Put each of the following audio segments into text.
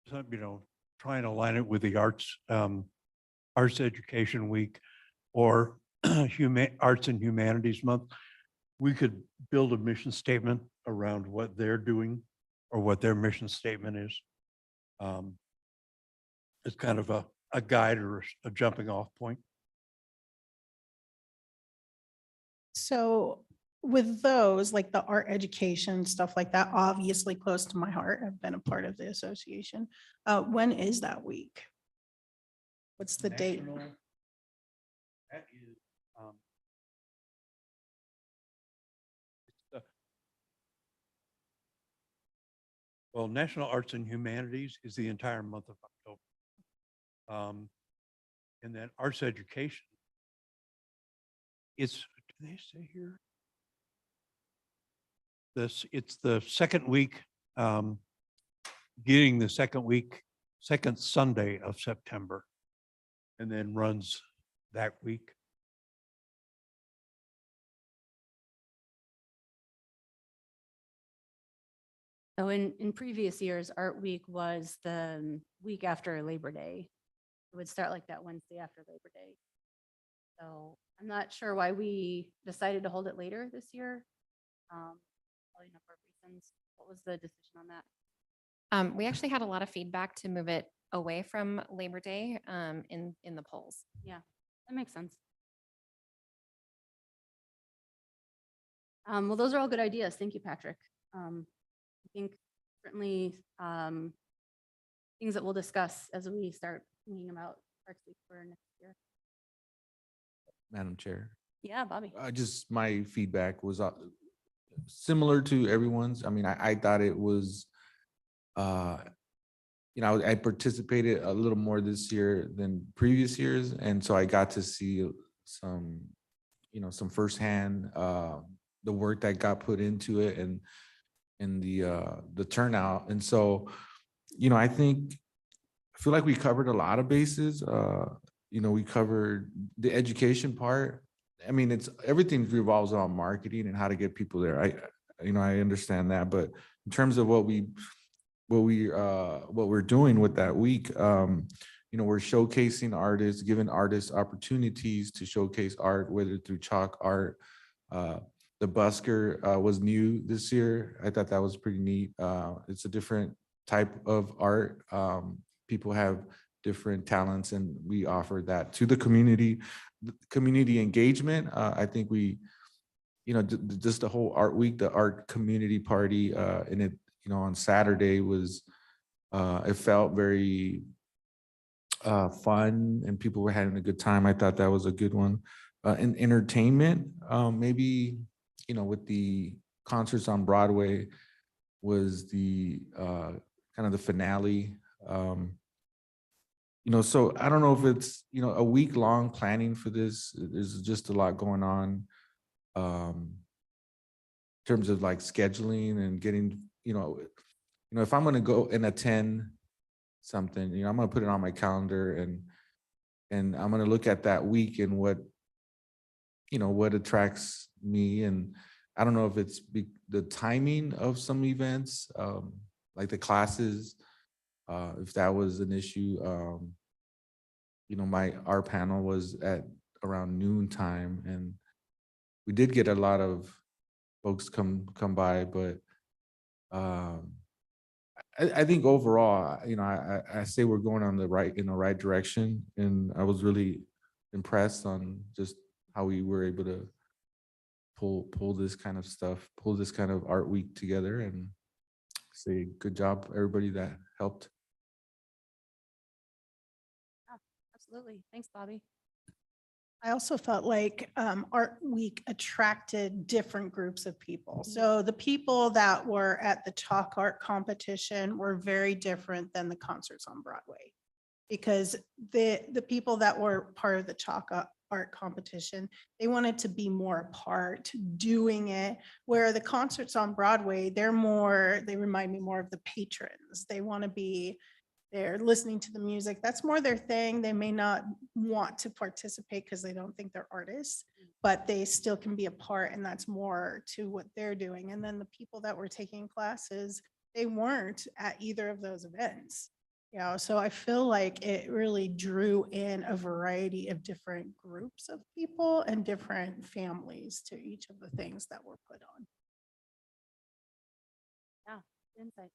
try and align it with the Arts Education Week or Arts and Humanities Month. We could build a mission statement around what they're doing or what their mission statement is. It's kind of a guide or a jumping off point. So with those, like the art education, stuff like that, obviously close to my heart. I've been a part of the association. When is that week? What's the date? That is, well, National Arts and Humanities is the entire month of October. And then arts education, do they say here? It's the second week, getting the second Sunday of September, and then runs that week. So in previous years, Art Week was the week after Labor Day. It would start like that Wednesday after Labor Day. So I'm not sure why we decided to hold it later this year. Probably a number of reasons. What was the decision on that? We actually had a lot of feedback to move it away from Labor Day in the polls. Yeah, that makes sense. Well, those are all good ideas. Thank you, Patrick. I think certainly things that we'll discuss as we start thinking about Arts Week for next year. Madam Chair. Yeah, Bobby. Just my feedback was similar to everyone's. I mean, I thought it was, I participated a little more this year than previous years. And so I got to see some firsthand, the work that got put into it and the turnout. And so, I feel like we covered a lot of bases. We covered the education part. I mean, everything revolves around marketing and how to get people there. I understand that, but in terms of what we're doing with that week, we're showcasing artists, giving artists opportunities to showcase art, whether through chalk art. The busker was new this year. I thought that was pretty neat. It's a different type of art. People have different talents, and we offer that to the community. Community engagement. I think we, just the whole art week, the art community party, and it, on Saturday was, it felt very fun, and people were having a good time. I thought that was a good one. And entertainment, maybe, with the concerts on Broadway was the kind of the finale. So I don't know if it's, a week long planning for this. There's just a lot going on in terms of like scheduling and getting, if I'm going to go and attend something, I'm going to put it on my calendar and I'm going to look at that week and what attracts me. And I don't know if it's the timing of some events, like the classes, if that was an issue. Our panel was at around noon time, and we did get a lot of folks come by, but I think overall, I say we're going in the right direction, and I was really impressed on just how we were able to pull this kind of stuff, pull this kind of art week together, and say good job everybody that helped. Absolutely. Thanks, Bobby. I also felt like Art Week attracted different groups of people. So the people that were at the chalk art competition were very different than the concerts on Broadway, because the people that were part of the chalk art competition, they wanted to be more a part doing it, where the concerts on Broadway, they remind me more of the patrons. They want to be they're listening to the music. That's more their thing. They may not want to participate because they don't think they're artists, but they still can be a part, and that's more to what they're doing. And then the people that were taking classes, they weren't at either of those events. Yeah, so I feel like it really drew in a variety of different groups of people and different families to each of the things that were put on. Insight.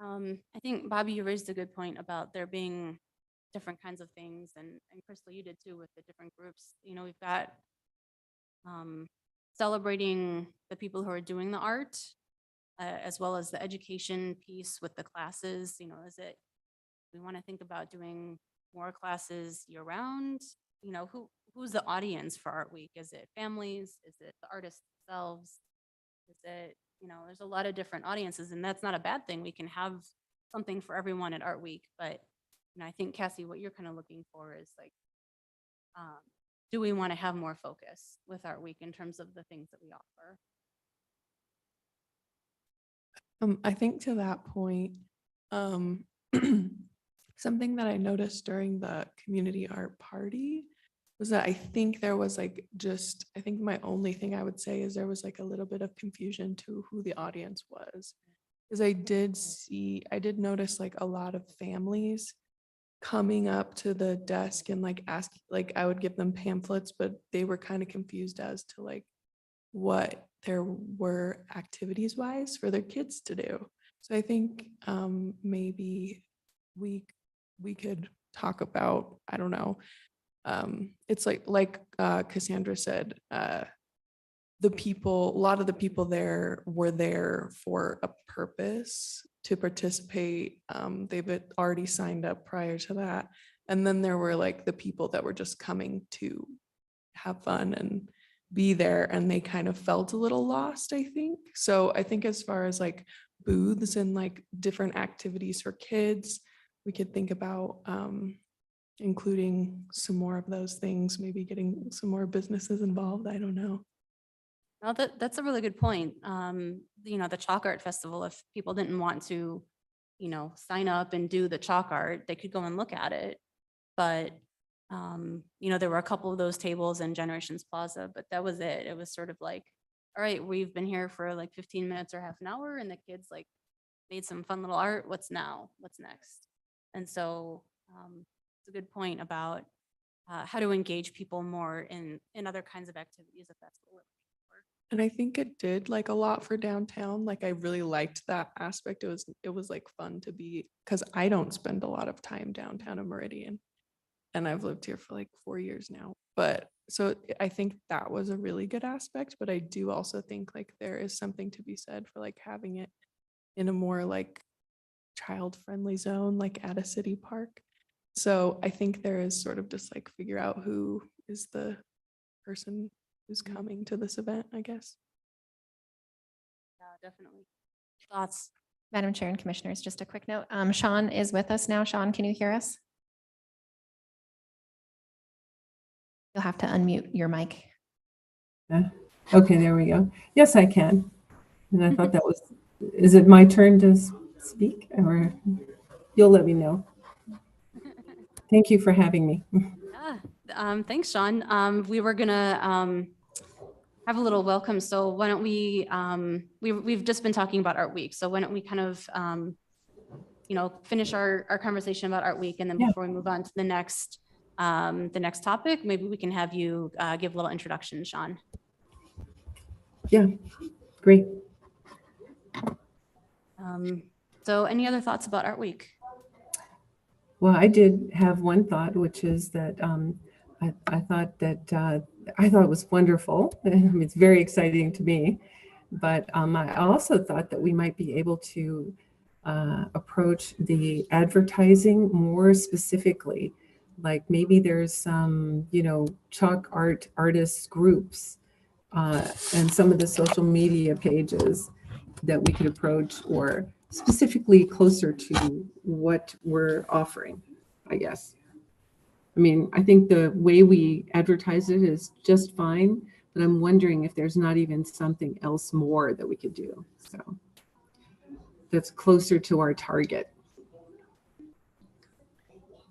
I think Bobby, you raised a good point about there being different kinds of things, and Crystal, you did too with the different groups. You know, we've got celebrating the people who are doing the art, as well as the education piece with the classes. You know, we want to think about doing more classes year round? You know, who's the audience for Art Week? Is it families? Is it the artists themselves? Is it, you know, there's a lot of different audiences, and that's not a bad thing. We can have something for everyone at Art Week, but you know, I think Cassie, what you're kind of looking for is like, do we want to have more focus with Art Week in terms of the things that we offer? I think to that point, something that I noticed during the community art party was that I think there was like I think my only thing I would say is there was like a little bit of confusion to who the audience was. Because I did notice like a lot of families coming up to the desk and like like I would give them pamphlets, but they were kind of confused as to like what there were activities wise for their kids to do. So I think maybe we could talk about, I don't know, it's like Cassandra said, a lot of the people there were there for a purpose to participate. They've already signed up prior to that. And then there were like the people that were just coming to have fun and be there, and they kind of felt a little lost, I think. So I think as far as like booths and like different activities for kids, we could think about including some more of those things, maybe getting some more businesses involved. I don't know. No, that's a really good point. You know, the chalk art festival, if people didn't want to, you know, sign up and do the chalk art, they could go and look at it. But, you know, there were a couple of those tables in Generations Plaza, but that was it. It was sort of like, all right, we've been here for like 15 minutes or half an hour, and the kids like made some fun little art. What's now? What's next? And so it's a good point about how to engage people more in other kinds of activities, if that's what we're looking for. And I think it did like a lot for downtown. Like I really liked that aspect. It was like fun to be, because I don't spend a lot of time downtown in Meridian. And I've lived here for like 4 years now. But so I think that was a really good aspect. But I do also think like there is something to be said for like having it in a more like child-friendly zone, like at a city park. So I think there is sort of just like figure out who is the person who's coming to this event, I guess. Yeah, definitely. Thoughts? Madam Chair and Commissioners, just a quick note. Sean is with us now. Sean, can you hear us? You'll have to unmute your mic. Okay, there we go. Yes, I can. And I thought that was, is it my turn to speak, or you'll let me know? Thank you for having me. Yeah, thanks, Sean. We were gonna have a little welcome. So why don't we, we've just been talking about Art Week. So why don't we kind of, you know, finish our conversation about Art Week, and then Yeah. before we move on to the next topic, maybe we can have you give a little introduction, Sean. Yeah, great. So any other thoughts about Art Week? Well, I did have one thought, which is that I thought it was wonderful. And it's very exciting to me. But I also thought that we might be able to approach the advertising more specifically. Like maybe there's some, you know, chalk art artists groups and some of the social media pages that we could approach, or specifically closer to what we're offering, I guess. I mean, I think the way we advertise it is just fine, but I'm wondering if there's not even something else more that we could do. So that's closer to our target.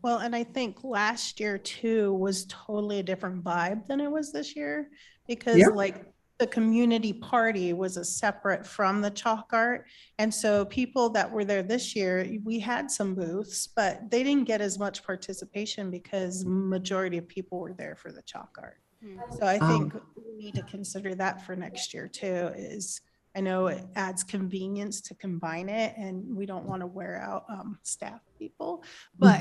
Well, and I think last year too was totally a different vibe than it was this year, because Yeah. like the community party was a separate from the chalk art. And so people that were there this year, we had some booths, but they didn't get as much participation because majority of people were there for the chalk art. Hmm. So I think we need to consider that for next year too, is I know it adds convenience to combine it and we don't want to wear out staff people, but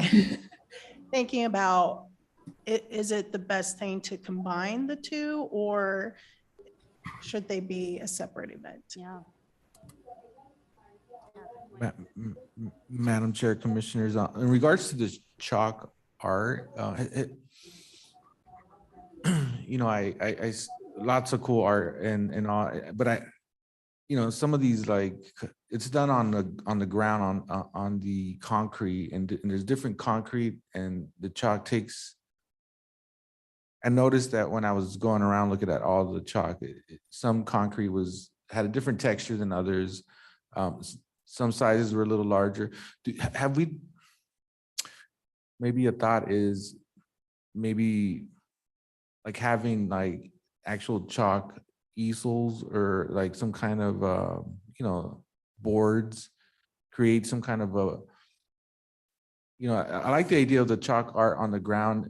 thinking about is it the best thing to combine the two or should they be a separate event? Yeah. Madam Chair, Commissioners, in regards to this chalk art, you know, lots of cool art and all, but you know, some of these, like, it's done on the ground, on the concrete, and there's different concrete, and the chalk takes. I noticed that when I was going around looking at all the chalk, some concrete had a different texture than others. Some sizes were a little larger. Have we, maybe a thought is maybe like having like actual chalk easels or like some kind of, you know, boards, create some kind of a, you know, I like the idea of the chalk art on the ground,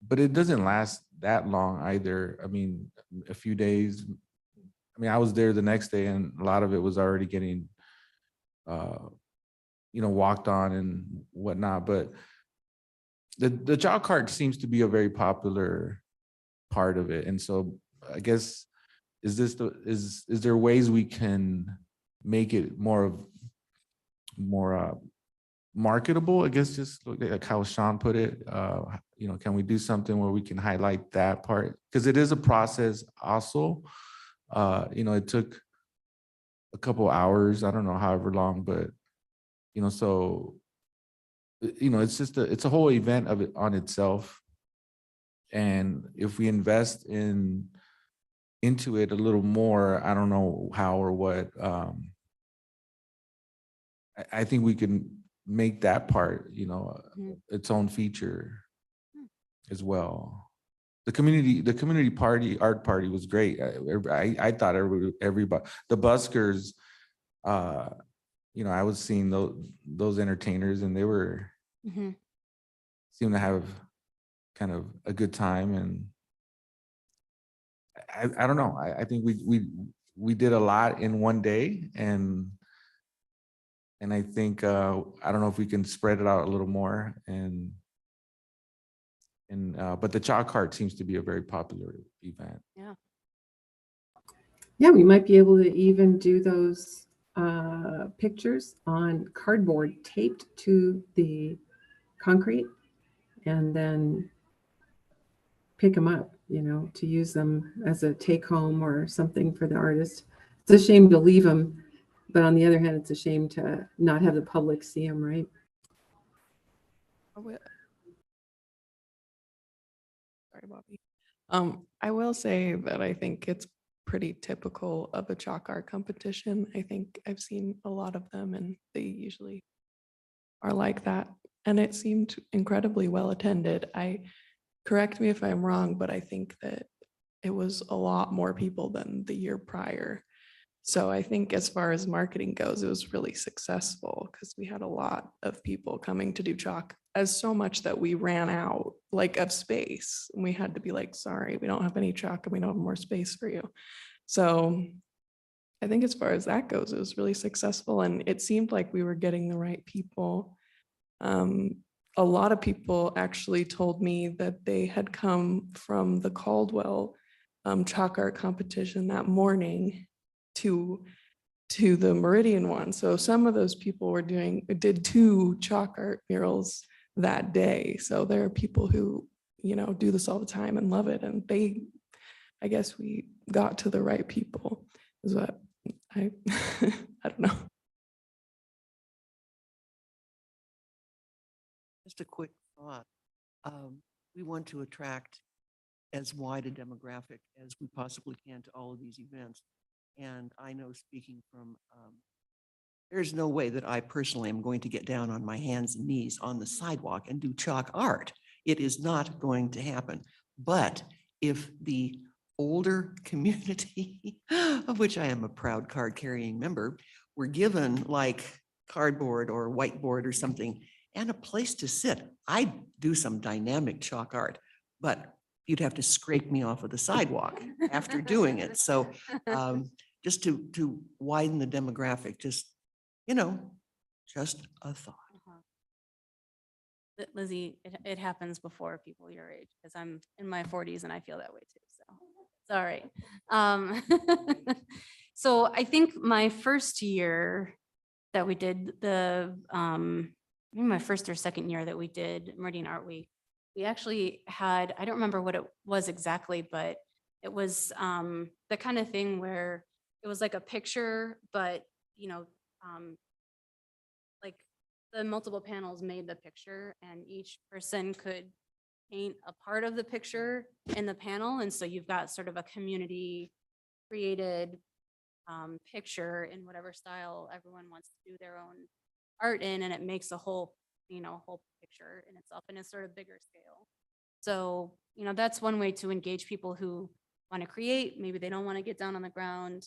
but it doesn't last that long either. I mean, a few days. I mean, I was there the next day and a lot of it was already getting, you know, walked on and whatnot, but the chalk art seems to be a very popular part of it. And so I guess, is there ways we can make it more marketable? I guess just like how Sean put it, you know, can we do something where we can highlight that part? Because it is a process also. You know, it took a couple hours, I don't know, however long, but, you know, so, you know, it's just it's a whole event of it on itself. And if we invest into it a little more, I don't know how or what, I think we can make that part, you know, its own feature as well. The community party, art party was great. I thought everybody, the buskers, you know, I was seeing those entertainers and they were, seemed to have kind of a good time. And I don't know, I think we did a lot in one day, and I think, I don't know if we can spread it out a little more, but the chalk art seems to be a very popular event. Yeah, we might be able to even do those pictures on cardboard taped to the concrete and then pick them up, you know, to use them as a take home or something for the artist. It's a shame to leave them, but on the other hand, it's a shame to not have the public see them, right? Sorry, Bobby. I will say that I think it's pretty typical of a chalk art competition. I think I've seen a lot of them and they usually are like that. And it seemed incredibly well attended. Correct me if I'm wrong, but I think that it was a lot more people than the year prior. So I think as far as marketing goes, it was really successful because we had a lot of people coming to do chalk, as so much that we ran out like of space. And we had to be like, sorry, we don't have any chalk and we don't have more space for you. So I think as far as that goes, it was really successful. And it seemed like we were getting the right people. A lot of people actually told me that they had come from the Caldwell chalk art competition that morning to the Meridian one. So some of those people did 2 chalk art murals that day. So there are people who, you know, do this all the time and love it. And I guess we got to the right people is what I don't know. Just a quick thought. We want to attract as wide a demographic as we possibly can to all of these events. And I know, speaking from, there's no way that I personally am going to get down on my hands and knees on the sidewalk and do chalk art. It is not going to happen. But if the older community, of which I am a proud card carrying member, were given like cardboard or whiteboard or something and a place to sit. I do some dynamic chalk art, but you'd have to scrape me off of the sidewalk after doing it. So just to widen the demographic, just, just a thought. Lizzie, it happens before people your age, because I'm in my 40s and I feel that way too. So it's all right. So I think my first year that we did maybe my first or second year that we did Meridian Art Week, we actually had, I don't remember what it was exactly, but it was the kind of thing where it was like a picture, but like the multiple panels made the picture and each person could paint a part of the picture in the panel. And so you've got sort of a community created picture in whatever style everyone wants to do their own art in, and it makes a whole picture in itself, and it's sort of bigger scale. So, that's one way to engage people who want to create. Maybe they don't want to get down on the ground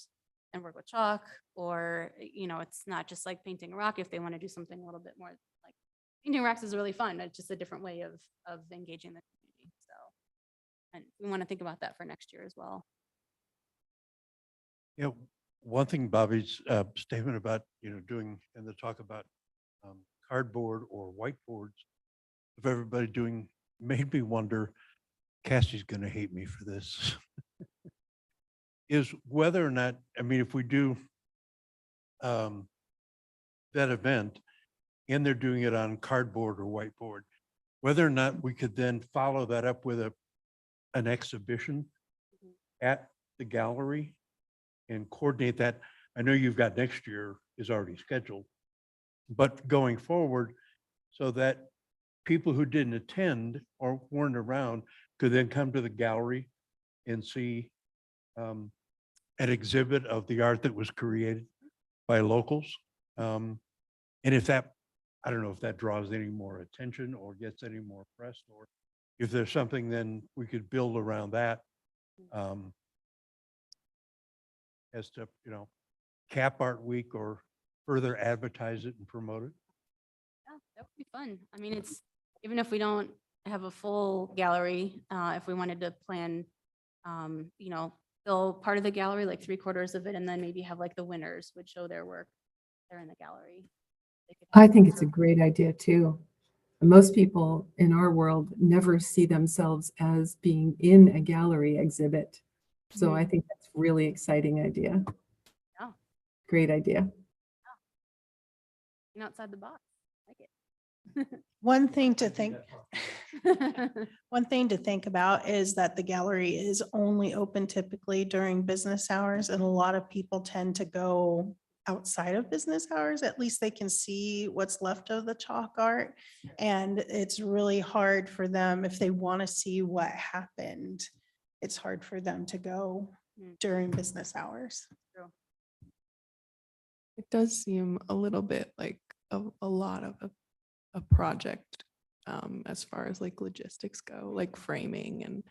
and work with chalk, or, it's not just like painting a rock. If they want to do something a little bit more like painting rocks is really fun. It's just a different way of engaging the community. So, and we want to think about that for next year as well. One thing Bobby's statement about, doing and the talk about cardboard or whiteboards of everybody doing made me wonder, Cassie's going to hate me for this, is whether or not, if we do that event and they're doing it on cardboard or whiteboard, whether or not we could then follow that up with an exhibition at the gallery and coordinate that. I know you've got next year is already scheduled, but going forward, so that people who didn't attend or weren't around could then come to the gallery and see an exhibit of the art that was created by locals. And if that, I don't know if that draws any more attention or gets any more press, or if there's something then we could build around that. As to, cap Art Week or further advertise it and promote it. Yeah, that would be fun. It's, even if we don't have a full gallery, if we wanted to plan, fill part of the gallery, like 3/4 of it, and then maybe have like the winners would show their work there in the gallery. I think it's a great idea too. Most people in our world never see themselves as being in a gallery exhibit. So I think that's a really exciting idea. Yeah. Great idea. Outside the box. I like it. One thing to think about is that the gallery is only open typically during business hours, and a lot of people tend to go outside of business hours. At least they can see what's left of the chalk art. And it's really hard for them, if they want to see what happened, it's hard for them to go during business hours. It does seem a little bit like a lot of a project as far as like logistics go, like framing and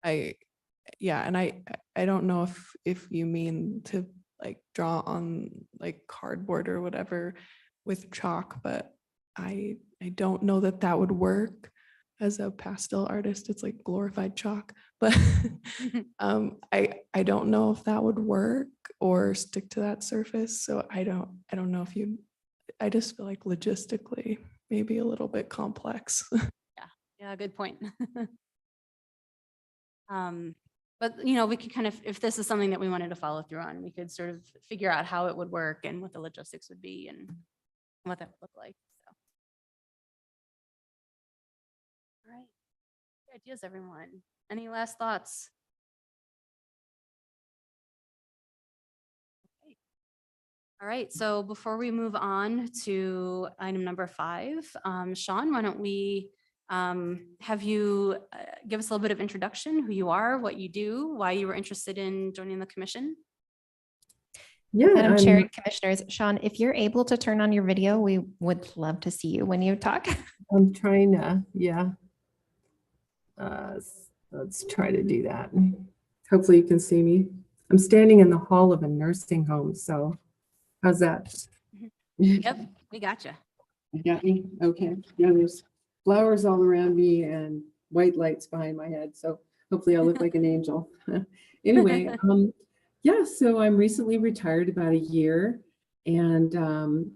I don't know if you mean to like draw on like cardboard or whatever with chalk, but I don't know that would work. As a pastel artist, it's like glorified chalk, but I don't know if that would work or stick to that surface. So I don't know if I just feel like logistically maybe a little bit complex. Yeah, good point. But we could kind of, if this is something that we wanted to follow through on, we could sort of figure out how it would work and what the logistics would be and what that would look like. So. All right. Good ideas, everyone. Any last thoughts? Okay. All right. So before we move on to item number 5, Sean, why don't we have you give us a little bit of introduction, who you are, what you do, why you were interested in joining the commission? Yeah, Madam Chair and Commissioners, Sean, if you're able to turn on your video, we would love to see you when you talk. I'm trying to, Let's try to do that. Hopefully you can see me. I'm standing in the hall of a nursing home, so how's that? Yep, we gotcha. You got me? Okay. Yeah, there's flowers all around me and white lights behind my head, so hopefully I'll look like an angel. Anyway, yeah, so I'm recently retired about a year, and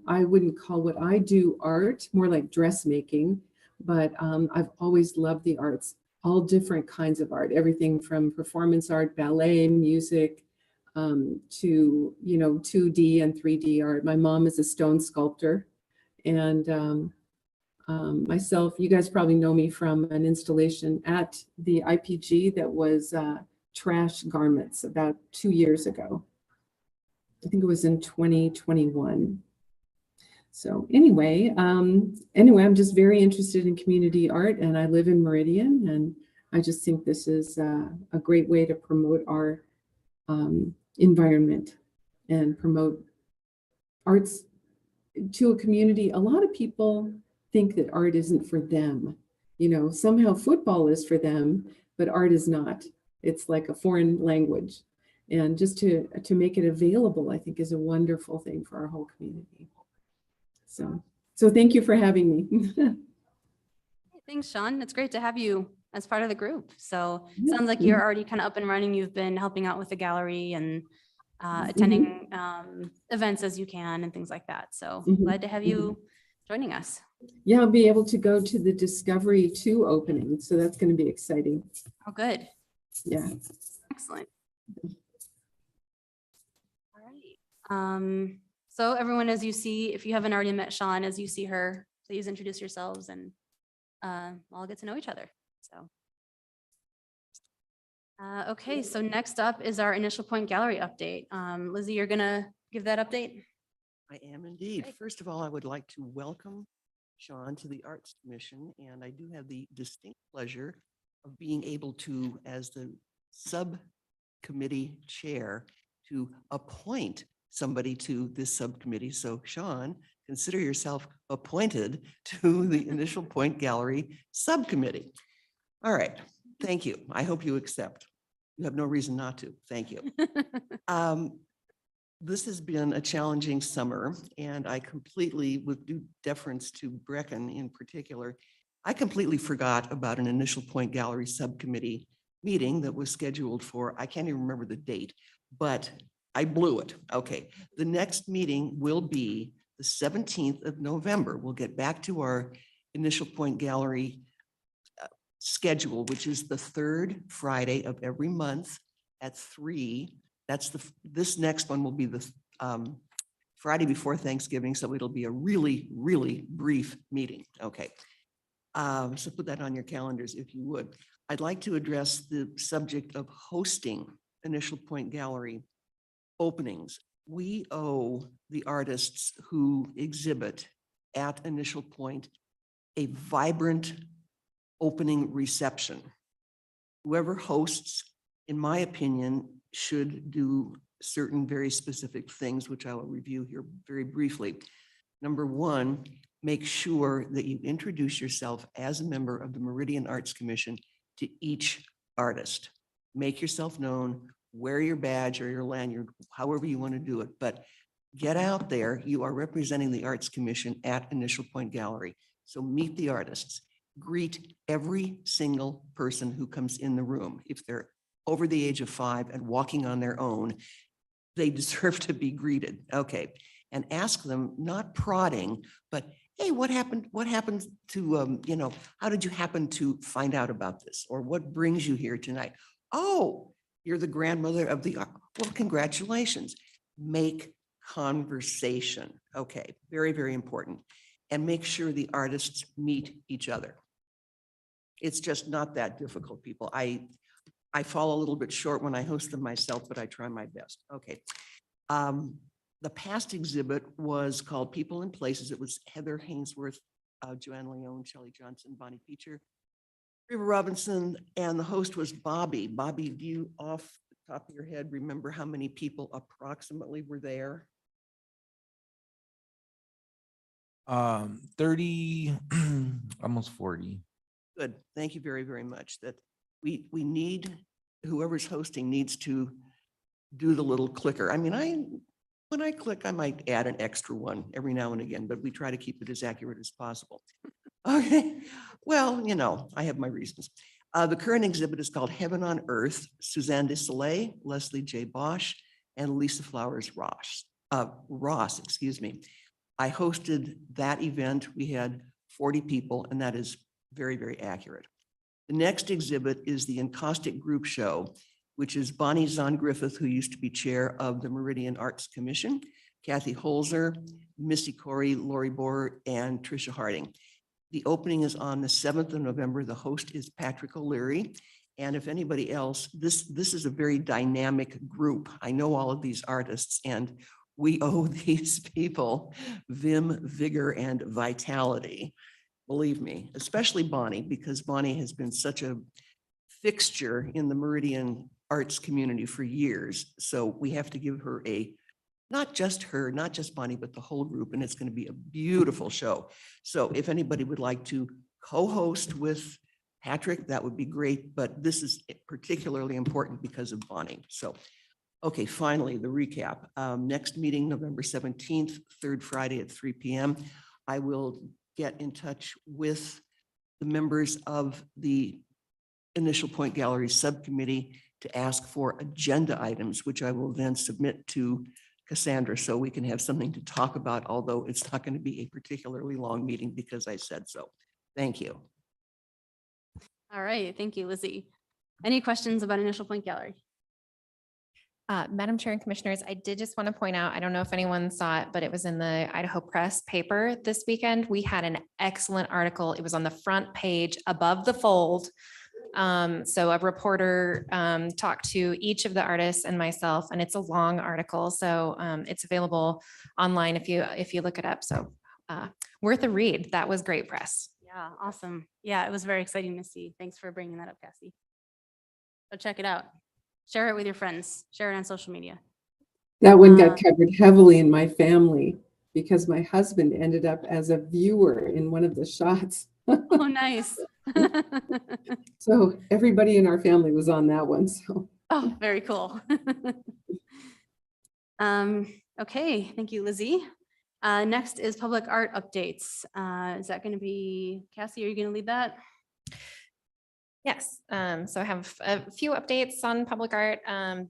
I wouldn't call what I do art, more like dressmaking, but I've always loved the arts, all different kinds of art, everything from performance art, ballet, music, to 2D and 3D art. My mom is a stone sculptor, and myself, you guys probably know me from an installation at the IPG that was trash garments about 2 years ago. I think it was in 2021. So anyway, I'm just very interested in community art, and I live in Meridian, and I just think this is a great way to promote our environment and promote arts to a community. A lot of people think that art isn't for them. Somehow football is for them, but art is not. It's like a foreign language. And just to make it available, I think, is a wonderful thing for our whole community. So thank you for having me. Thanks, Sean. It's great to have you as part of the group. So Yeah. sounds like you're already kind of up and running. You've been helping out with the gallery and attending events as you can and things like that. So glad to have you joining us. Yeah, I'll be able to go to the Discovery 2 opening, so that's going to be exciting. Oh, good. Yeah. Excellent. All right. So everyone, as you see, if you haven't already met Sean, as you see her, please introduce yourselves and all get to know each other. So. Okay, so next up is our Initial Point Gallery update. Lizzie, you're gonna give that update? I am indeed. Great. First of all, I would like to welcome Sean to the Arts Commission, and I do have the distinct pleasure of being able to, as the subcommittee chair, to appoint somebody to this subcommittee. So Sean, consider yourself appointed to the Initial Point Gallery Subcommittee. All right, thank you. I hope you accept. You have no reason not to. Thank you. This has been a challenging summer, and I completely, with due deference to Brecken in particular, I completely forgot about an Initial Point Gallery Subcommittee meeting that was scheduled for, I can't even remember the date, but I blew it. Okay, the next meeting will be the 17th of November. We'll get back to our Initial Point Gallery schedule, which is the third Friday of every month at 3. That's this next one will be the Friday before Thanksgiving, so it'll be a really, really brief meeting. Okay. So put that on your calendars if you would. I'd like to address the subject of hosting Initial Point Gallery openings. We owe the artists who exhibit at Initial Point a vibrant opening reception. Whoever hosts, in my opinion, should do certain very specific things, which I will review here very briefly. Number one, make sure that you introduce yourself as a member of the Meridian Arts Commission to each artist. Make yourself known, wear your badge or your lanyard, however you want to do it, but get out there. You are representing the Arts Commission at Initial Point Gallery. So meet the artists. Greet every single person who comes in the room. If they're over the age of 5 and walking on their own, they deserve to be greeted. Okay. And ask them, not prodding, but hey, what happened? What happened to, how did you happen to find out about this? Or what brings you here tonight? Oh, you're the grandmother of the, well, congratulations. Make conversation. Okay. Very, very important. And make sure the artists meet each other. It's just not that difficult, people. I fall a little bit short when I host them myself, but I try my best. Okay. The past exhibit was called People and Places. It was Heather Hainsworth, Joanne Leone, Shelley Johnson, Bonnie Peacher, River Robinson, and the host was Bobby. Bobby, do you off the top of your head remember how many people approximately were there? 30, almost 40. Good. Thank you very, very much. we need, whoever's hosting needs to do the little clicker. I mean, when I click, I might add an extra one every now and again, but we try to keep it as accurate as possible. Okay, well, I have my reasons. The current exhibit is called Heaven on Earth, Suzanne de Soleil, Leslie J. Bosch, and Lisa Flowers Ross, excuse me. I hosted that event. We had 40 people, and that is very, very accurate. The next exhibit is the Encaustic Group Show, which is Bonnie Zahn Griffith, who used to be chair of the Meridian Arts Commission, Kathy Holzer, Missy Corey, Lori Boer, and Tricia Harding. The opening is on the 7th of November. The host is Patrick O'Leary. And if anybody else, this is a very dynamic group. I know all of these artists, and we owe these people vim, vigor, and vitality. Believe me, especially Bonnie, because Bonnie has been such a fixture in the Meridian arts community for years. So we have to give her not just Bonnie, but the whole group, and it's going to be a beautiful show. So if anybody would like to co-host with Patrick, that would be great, but this is particularly important because of Bonnie. So, okay, finally, the recap. Next meeting, November 17th, third Friday at 3 p.m. I will get in touch with the members of the Initial Point Gallery Subcommittee to ask for agenda items, which I will then submit to Cassandra so we can have something to talk about, although it's not going to be a particularly long meeting because I said so. Thank you. All right, thank you, Lizzie. Any questions about Initial Point Gallery? Madam Chair and Commissioners, I did just want to point out, I don't know if anyone saw it, but it was in the Idaho Press paper this weekend. We had an excellent article. It was on the front page above the fold. So a reporter talked to each of the artists and myself, and it's a long article. So it's available online if you look it up. So worth a read. That was great press. Yeah, awesome. Yeah, it was very exciting to see. Thanks for bringing that up, Cassie. So check it out. Share it with your friends. Share it on social media. That one got covered heavily in my family because my husband ended up as a viewer in one of the shots. Oh, nice. So everybody in our family was on that one. So. Oh, very cool. Okay, thank you, Lizzie. Next is public art updates. Is that going to be Cassie? Are you going to lead that? Yes, so I have a few updates on public art.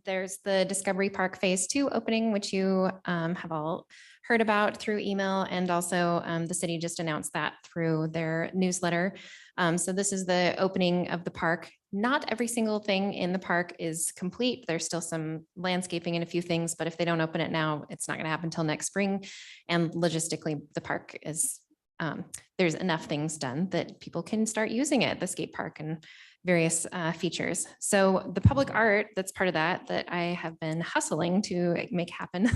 There's the Discovery Park Phase 2 opening, which you have all heard about through email, and also the city just announced that through their newsletter. So this is the opening of the park. Not every single thing in the park is complete. There's still some landscaping and a few things, but if they don't open it now, it's not going to happen until next spring. And logistically, the park is there's enough things done that people can start using it, the skate park and various features. So the public art that's part of that I have been hustling to make happen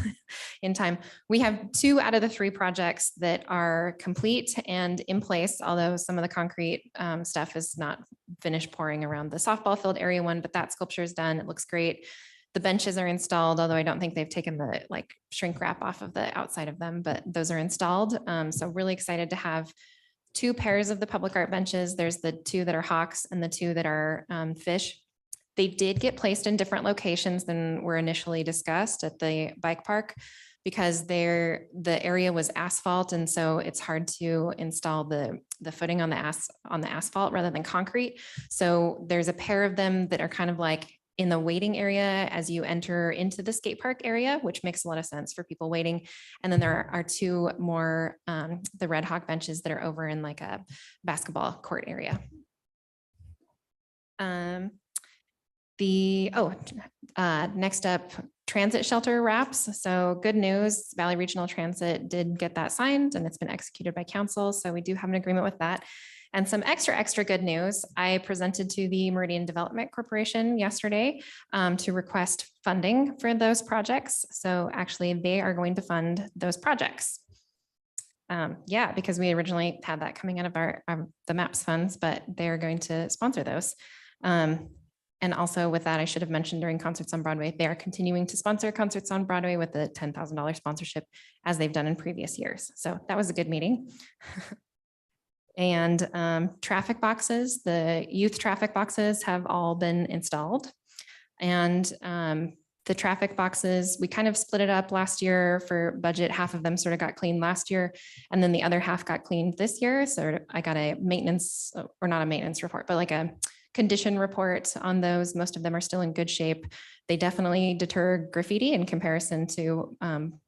in time. We have 2 out of the 3 projects that are complete and in place, although some of the concrete stuff is not finished pouring around the softball field area one, but that sculpture is done. It looks great. The benches are installed, although I don't think they've taken the shrink wrap off of the outside of them, but those are installed. So really excited to have 2 pairs of the public art benches. There's the 2 that are hawks and the 2 that are fish. They did get placed in different locations than were initially discussed at the bike park because the area was asphalt. And so it's hard to install the footing on the asphalt rather than concrete. So there's a pair of them that are kind of like in the waiting area as you enter into the skate park area, which makes a lot of sense for people waiting. And then there are 2 more, the Red Hawk benches that are over in like a basketball court area. Next up, transit shelter wraps. So good news, Valley Regional Transit did get that signed and it's been executed by council. So we do have an agreement with that. And some extra good news, I presented to the Meridian Development Corporation yesterday to request funding for those projects. So actually they are going to fund those projects. Yeah, because we originally had that coming out of the MAPS funds, but they're going to sponsor those. And also with that, I should have mentioned during Concerts on Broadway, they are continuing to sponsor Concerts on Broadway with the $10,000 sponsorship as they've done in previous years. So that was a good meeting. And traffic boxes, the youth traffic boxes have all been installed. And the traffic boxes, we kind of split it up last year for budget. Half of them sort of got cleaned last year, and then the other half got cleaned this year. So I got a maintenance, or not a maintenance report, but like a condition report on those. Most of them are still in good shape. They definitely deter graffiti in comparison to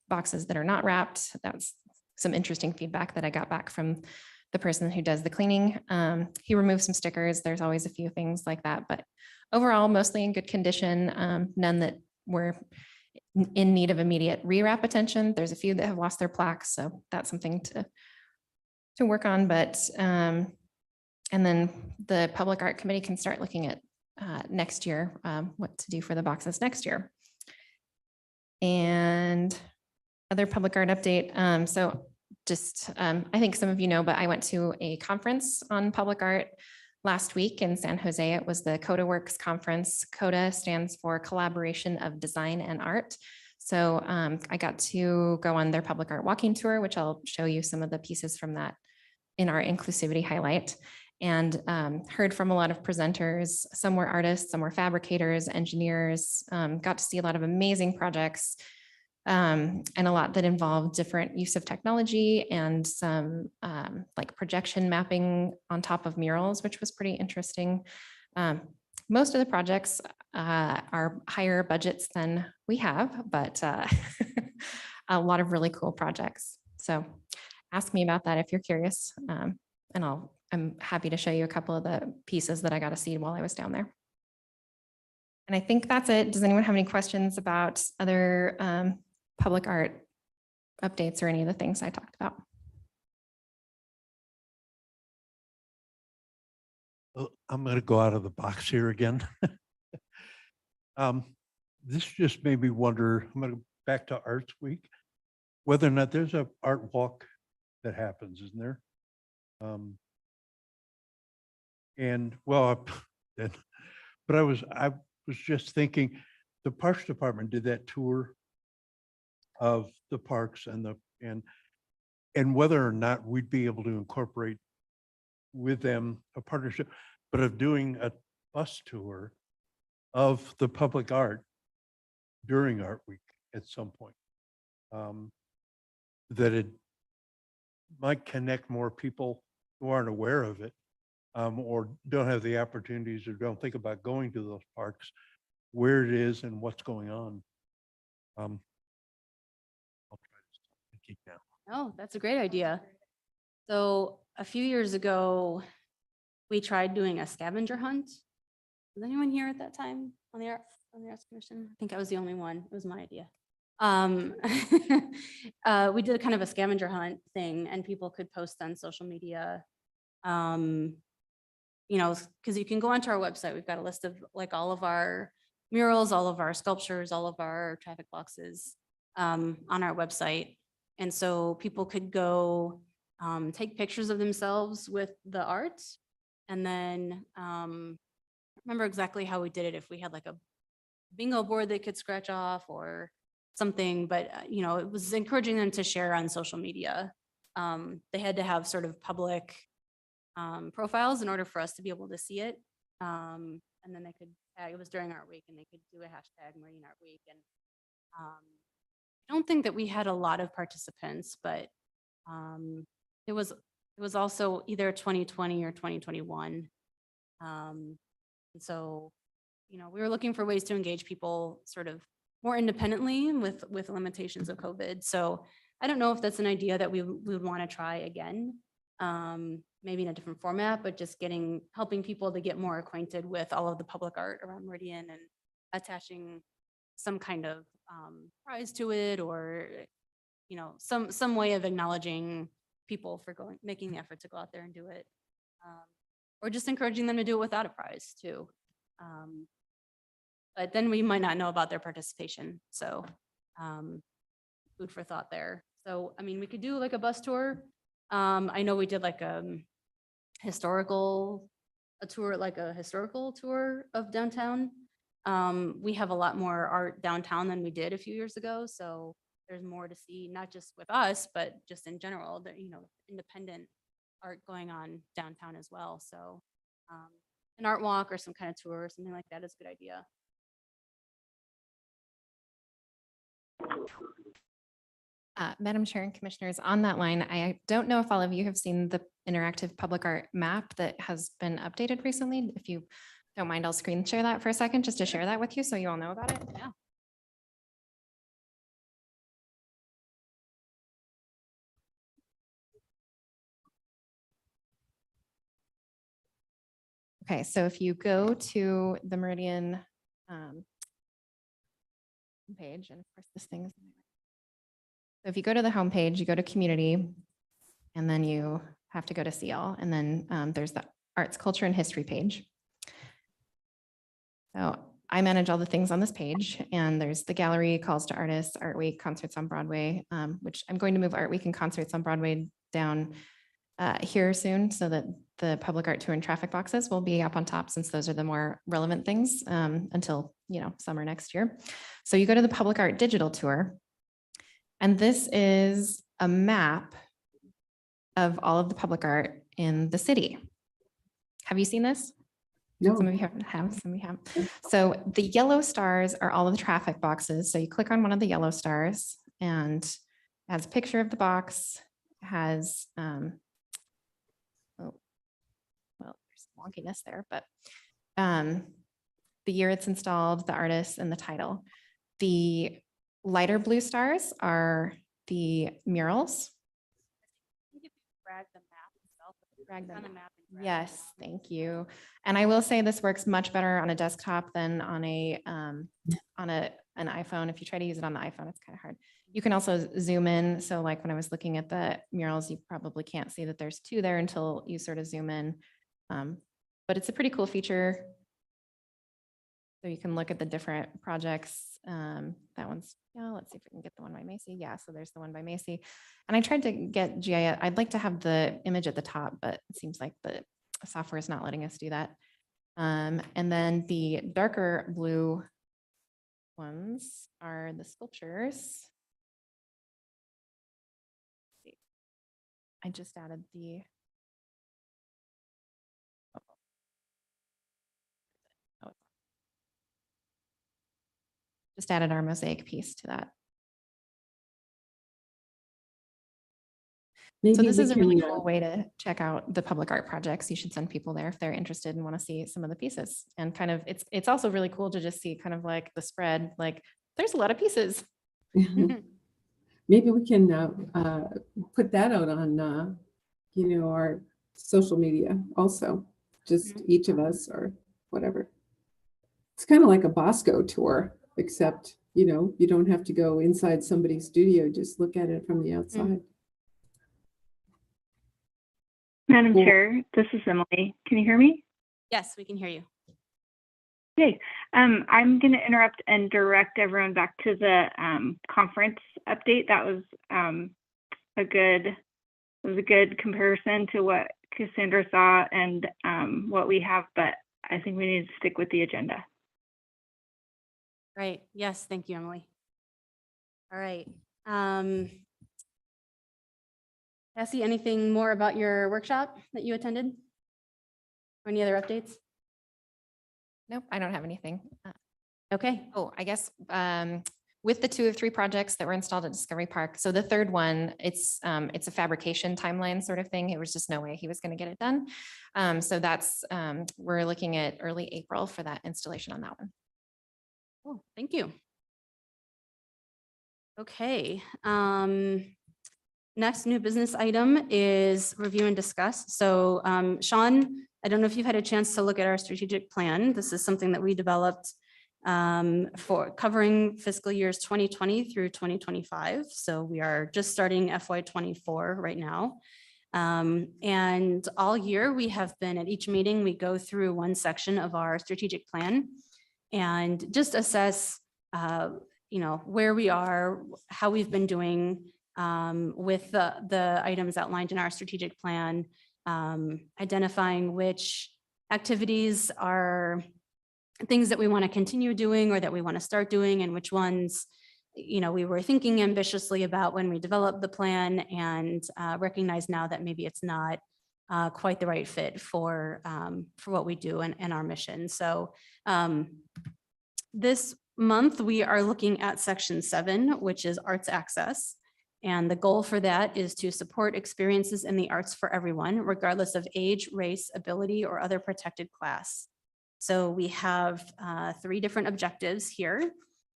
boxes that are not wrapped. That's some interesting feedback that I got back from the person who does the cleaning. He removed some stickers. There's always a few things like that, but overall, mostly in good condition. None that were in need of immediate rewrap attention. There's a few that have lost their plaques, so that's something to work on. But and then the Public Art Committee can start looking at next year, what to do for the boxes next year. And other public art update. So just, I think some of you know, but I went to a conference on public art last week in San Jose. It was the CODA Works conference. CODA stands for Collaboration of Design and Art. So I got to go on their public art walking tour, which I'll show you some of the pieces from that in our inclusivity highlight, and heard from a lot of presenters. Some were artists, some were fabricators, engineers, got to see a lot of amazing projects, and a lot that involved different use of technology and some like projection mapping on top of murals, which was pretty interesting. Most of the projects are higher budgets than we have, but a lot of really cool projects. So ask me about that if you're curious, and I'm happy to show you a couple of the pieces that I got to see while I was down there. And I think that's it. Does anyone have any questions about other public art updates or any of the things I talked about? I'm going to go out of the box here again. This just made me wonder, I'm going to go back to Arts Week, whether or not there's a art walk that happens, isn't there? And well, but I was just thinking, the Parks Department did that tour of the parks and whether or not we'd be able to incorporate with them a partnership, but of doing a bus tour of the public art during Art Week at some point. That it might connect more people who aren't aware of it, or don't have the opportunities or don't think about going to those parks, where it is and what's going on. I'll try to stop thinking now. Oh, that's a great idea. So a few years ago, we tried doing a scavenger hunt. Was anyone here at that time on the Arts Commission? I think I was the only one. It was my idea. We did kind of a scavenger hunt thing, and people could post on social media. You know, because you can go onto our website. We've got a list of like all of our murals, all of our sculptures, all of our traffic boxes on our website. And so people could go take pictures of themselves with the art. And then remember exactly how we did it, if we had like a bingo board they could scratch off or something, but you know, it was encouraging them to share on social media. They had to have sort of public profiles in order for us to be able to see it. And then they could tag, it was during Art Week, and they could do a hashtag Meridian Art Week. And I don't think that we had a lot of participants, but it was also either 2020 or 2021. And so, you know, we were looking for ways to engage people sort of more independently with limitations of COVID. So I don't know if that's an idea that we would want to try again, maybe in a different format, but just helping people to get more acquainted with all of the public art around Meridian and attaching some kind of prize to it, or, you know, some way of acknowledging people for making the effort to go out there and do it, or just encouraging them to do it without a prize too. But then we might not know about their participation. So food for thought there. So, I mean, we could do like a bus tour. I know we did like a historical tour of downtown. We have a lot more art downtown than we did a few years ago. So there's more to see, not just with us, but just in general, that, you know, independent art going on downtown as well. So an art walk or some kind of tour or something like that is a good idea. Madam Chair and Commissioners, on that line, I don't know if all of you have seen the interactive public art map that has been updated recently. If you don't mind, I'll screen share that for a second, just to share that with you so you all know about it. Yeah. Okay, so if you go to the Meridian page, and of course this thing is. So if you go to the homepage, you go to community, and then you have to go to CL, and then there's the arts, culture, and history page. So I manage all the things on this page, and there's the gallery, calls to artists, Art Week, concerts on Broadway, which I'm going to move Art Week and concerts on Broadway down here soon so that the public art tour and traffic boxes will be up on top, since those are the more relevant things until, you know, summer next year. So you go to the public art digital tour, and this is a map of all of the public art in the city. Have you seen this? No. Some of you have, some of you have. So the yellow stars are all of the traffic boxes. So you click on one of the yellow stars, and it has a picture of the box, has, oh, well, there's wonkiness there, but the year it's installed, the artist, and the title. The lighter blue stars are the murals. Drag the map itself. Drag the on the map. and drag Yes, it. thank you. And I will say this works much better on a desktop than on an iPhone. If you try to use it on the iPhone, it's kind of hard. You can also zoom in. So like when I was looking at the murals, you probably can't see that there's two there until you sort of zoom in. But it's a pretty cool feature. So you can look at the different projects. That one's, yeah, let's see if we can get the one by Macy. Yeah, so there's the one by Macy. And I tried to get GIS. I'd like to have the image at the top, but it seems like the software is not letting us do that. And then the darker blue ones are the sculptures. I just added the just added our mosaic piece to that. So Maybe this we is a really can, cool way to check out the public art projects. You should send people there if they're interested and want to see some of the pieces. And kind of, it's also really cool to just see kind of like the spread, like there's a lot of pieces. maybe we can put that out on, you know, our social media also, just each of us or whatever. It's kind of like a Bosco tour, except, you know, you don't have to go inside somebody's studio, just look at it from the outside. Madam Cool. Chair, this is Emily. Can you hear me? Yes, we can hear you. Okay. I'm going to interrupt and direct everyone back to the conference update. That was a good comparison to what Cassandra saw and what we have, but I think we need to stick with the agenda. Right. Yes. Thank you, Emily. All right. Cassie, anything more about your workshop that you attended? Or any other updates? Nope, I don't have anything. Okay. Oh, I guess with the 2 of 3 projects that were installed at Discovery Park. So the third one, it's a fabrication timeline sort of thing. It was just no way he was going to get it done. So that's, we're looking at early April for that installation on that one. Cool. Thank you. Okay. Next new business item is review and discuss. So Sean, I don't know if you've had a chance to look at our strategic plan. This is something that we developed for covering fiscal years 2020 through 2025. So we are just starting FY24 right now. And all year we have been at each meeting, we go through one section of our strategic plan and just assess, you know, where we are, how we've been doing with the items outlined in our strategic plan, identifying which activities are things that we want to continue doing or that we want to start doing, and which ones, you know, we were thinking ambitiously about when we developed the plan and recognize now that maybe it's not quite the right fit for what we do and our mission. So this month, we are looking at section 7, which is arts access. And the goal for that is to support experiences in the arts for everyone, regardless of age, race, ability, or other protected class. So we have 3 different objectives here.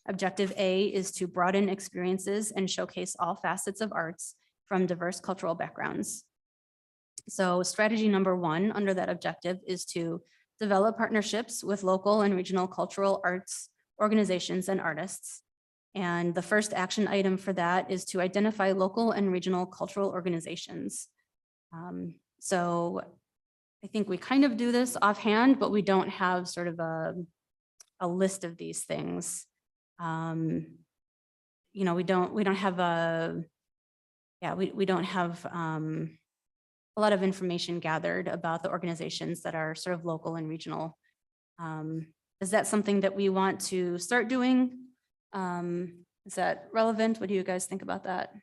Objective A is to broaden experiences and showcase all facets of arts from diverse cultural backgrounds. So strategy number 1 under that objective is to develop partnerships with local and regional cultural arts organizations and artists. And the first action item for that is to identify local and regional cultural organizations. So I think we kind of do this offhand, but we don't have sort of a list of these things. You know, we don't have we don't have a lot of information gathered about the organizations that are sort of local and regional. Is that something that we want to start doing? Is that relevant? What do you guys think about that?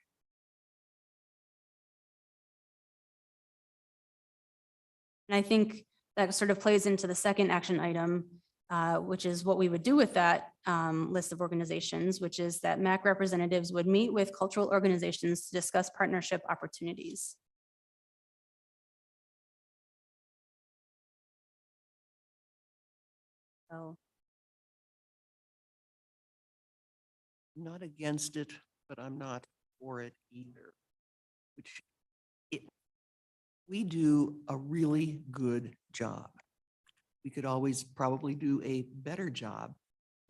And I think that sort of plays into the second action item, which is what we would do with that list of organizations, which is that MAC representatives would meet with cultural organizations to discuss partnership opportunities. So I'm not against it, but I'm not for it either. Which we do a really good job. We could always probably do a better job,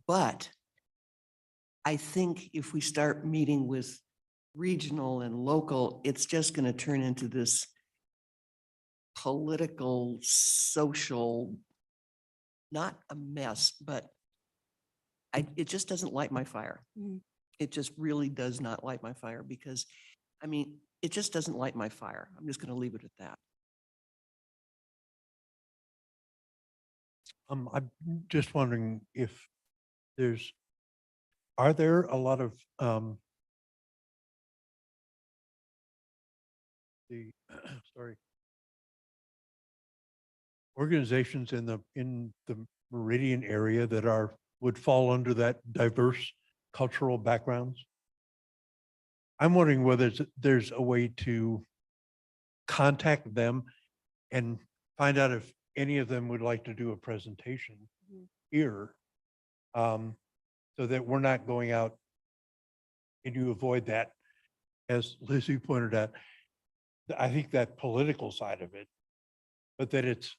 but I think if we start meeting with regional and local, it's just going to turn into this political, social, not a mess, but it just doesn't light my fire. Mhm. It just really does not light my fire because, I mean, it just doesn't light my fire. I'm just going to leave it at that. I'm just wondering if are there a lot of sorry, organizations in the Meridian area that would fall under that diverse cultural backgrounds? I'm wondering whether there's a way to contact them and find out if any of them would like to do a presentation here, so that we're not going out and you avoid that, as Lizzie pointed out, I think that political side of it, but that it's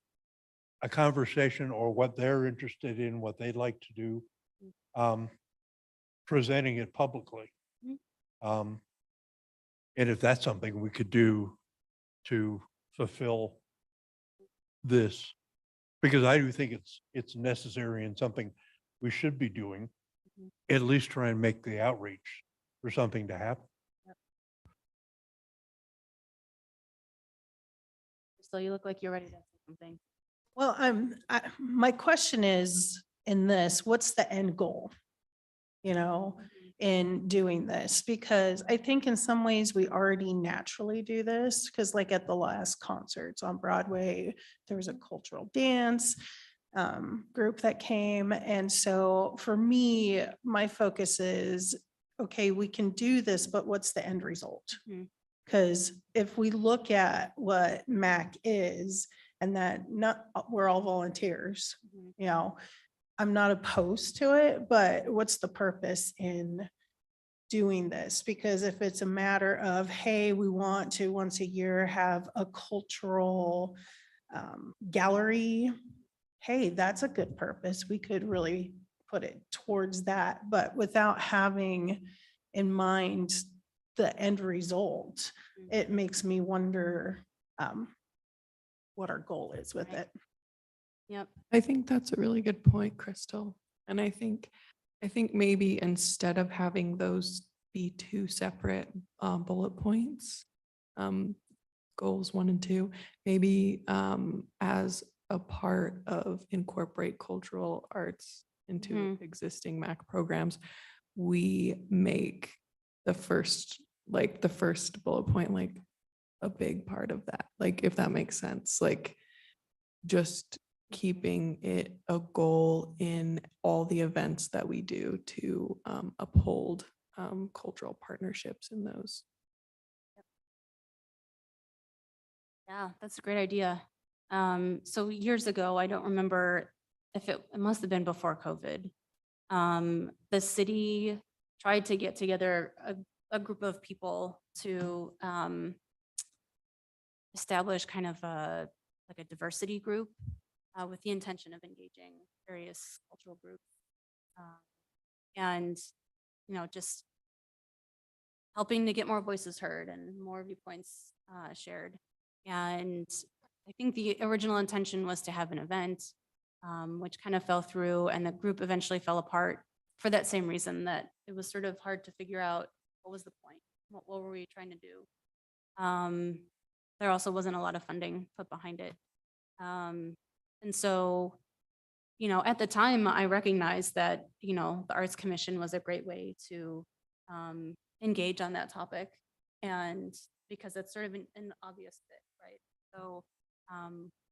a conversation or what they're interested in, what they'd like to do, presenting it publicly. And if that's something we could do to fulfill this, because I do think it's necessary and something we should be doing, at least try and make the outreach for something to happen. So you look like you're ready to say something. Well, my question is in this, what's the end goal? You know, in doing this, because I think in some ways we already naturally do this, because like at the last concerts on Broadway, there was a cultural dance group that came. And so for me, my focus is, okay, we can do this, but what's the end result? Because if we look at what MAC is, and that we're all volunteers, you know, I'm not opposed to it, but what's the purpose in doing this? Because if it's a matter of, hey, we want to once a year have a cultural gallery, hey, that's a good purpose. We could really put it towards that, but without having in mind the end result, it makes me wonder what our goal is with it. Yep. I think that's a really good point, Crystal. And I think maybe instead of having those be 2 separate bullet points, goals 1 and 2, maybe as a part of incorporate cultural arts into existing MAC programs, we make the first bullet point, like a big part of that, like, if that makes sense, like just keeping it a goal in all the events that we do to uphold cultural partnerships in those. Yeah, that's a great idea. So years ago, I don't remember if it must have been before COVID. The city tried to get together a group of people to establish kind of like a diversity group with the intention of engaging various cultural groups. And, just helping to get more voices heard and more viewpoints shared. And I think the original intention was to have an event, which kind of fell through, and the group eventually fell apart for that same reason, that it was sort of hard to figure out what was the point, what were we trying to do. There also wasn't a lot of funding put behind it. And so, at the time, I recognized that, the Arts Commission was a great way to engage on that topic. And because it's sort of an obvious fit, right? So,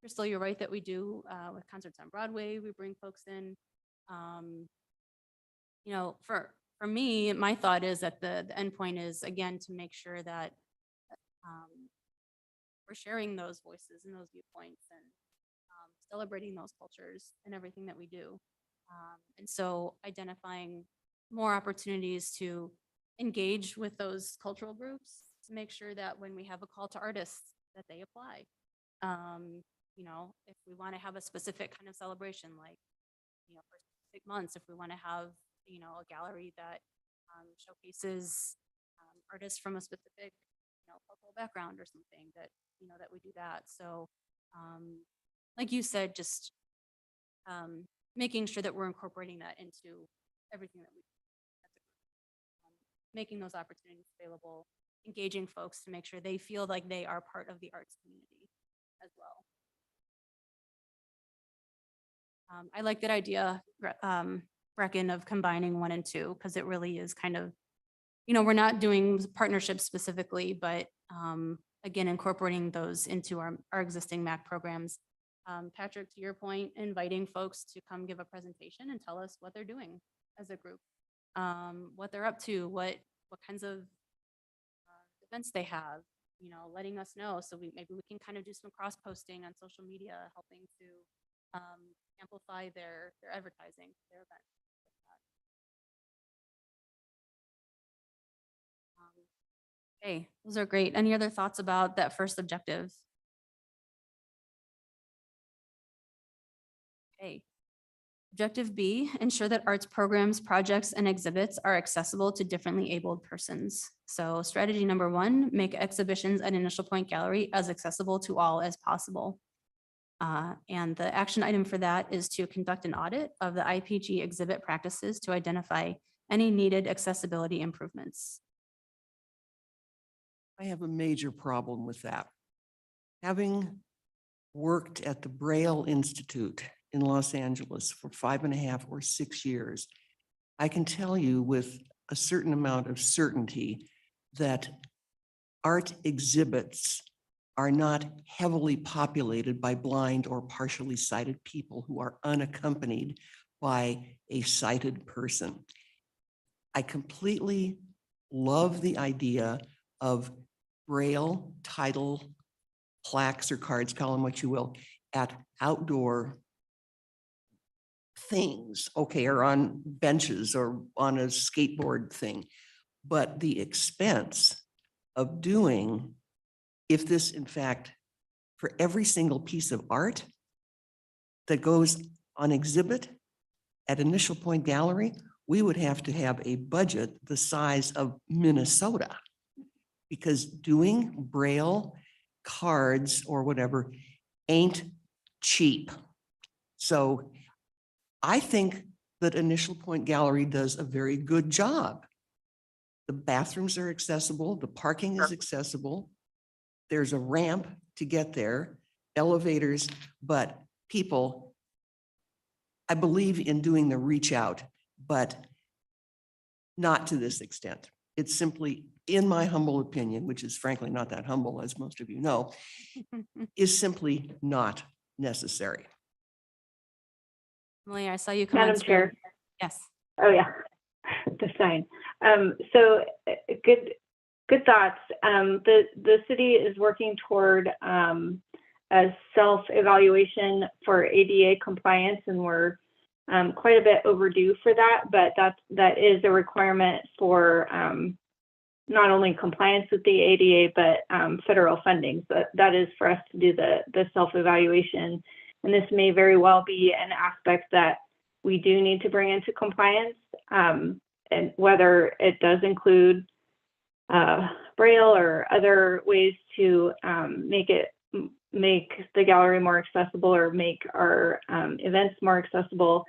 Crystal, you're right that we do with concerts on Broadway, we bring folks in. For me, my thought is that the end point is, again, to make sure that we're sharing those voices and those viewpoints and celebrating those cultures in everything that we do. And so identifying more opportunities to engage with those cultural groups to make sure that when we have a call to artists, that they apply. If we want to have a specific kind of celebration, like, for specific months, if we want to have, a gallery that showcases artists from a specific, cultural background or something, that, that we do that. So, like you said, just making sure that we're incorporating that into everything that we do. Making those opportunities available, engaging folks to make sure they feel like they are part of the arts community as well. I like that idea, Brecken, of combining 1 and 2, because it really is kind of, we're not doing partnerships specifically, but again, incorporating those into our existing MAC programs. Patrick, to your point, inviting folks to come give a presentation and tell us what they're doing as a group, what they're up to, what kinds of events they have, letting us know. So maybe we can kind of do some cross posting on social media, helping to amplify their advertising, their events. Okay, those are great. Any other thoughts about that first objective? Okay. Objective B, ensure that arts programs, projects, and exhibits are accessible to differently abled persons. So strategy number 1, make exhibitions at Initial Point Gallery as accessible to all as possible. And the action item for that is to conduct an audit of the IPG exhibit practices to identify any needed accessibility improvements. I have a major problem with that. Having worked at the Braille Institute in Los Angeles for 5.5 or 6 years, I can tell you with a certain amount of certainty that art exhibits are not heavily populated by blind or partially sighted people who are unaccompanied by a sighted person. I completely love the idea of Braille title plaques or cards, call them what you will, at outdoor things, okay, or on benches or on a skateboard thing. But the expense of doing, if this in fact, for every single piece of art that goes on exhibit at Initial Point Gallery, we would have to have a budget the size of Minnesota, because doing Braille cards or whatever ain't cheap. So I think that Initial Point Gallery does a very good job. The bathrooms are accessible, the parking is accessible. There's a ramp to get there, elevators, but people, I believe in doing the reach out, but not to this extent. It's simply in my humble opinion, which is frankly not that humble, as most of you know, is simply not necessary. Emily, I saw you come on Madam screen. Chair. Yes. Oh, yeah, the sign. Good thoughts. The city is working toward a self-evaluation for ADA compliance, and we're quite a bit overdue for that, but that is a requirement for not only compliance with the ADA, but federal funding. So that is for us to do the self-evaluation. And this may very well be an aspect that we do need to bring into compliance, and whether it does include Braille or other ways to make the gallery more accessible or make our events more accessible.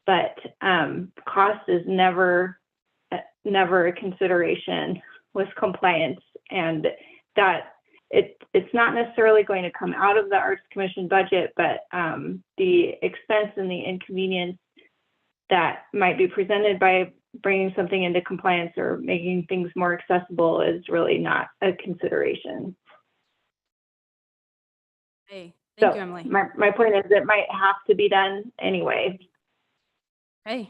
But cost is never a consideration with compliance, and that it's not necessarily going to come out of the Arts Commission budget, but the expense and the inconvenience that might be presented by bringing something into compliance or making things more accessible is really not a consideration. Hey, thank So you, Emily. my point is it might have to be done anyway. Hey,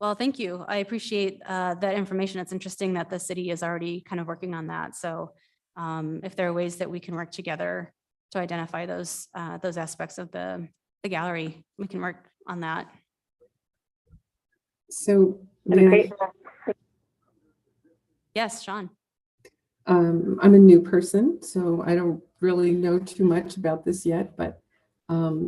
well, thank you. I appreciate that information. It's interesting that the city is already kind of working on that. So if there are ways that we can work together to identify those aspects of the gallery, we can work on that. So And may I- great. Yes, Sean. I'm a new person, so I don't really know too much about this yet, but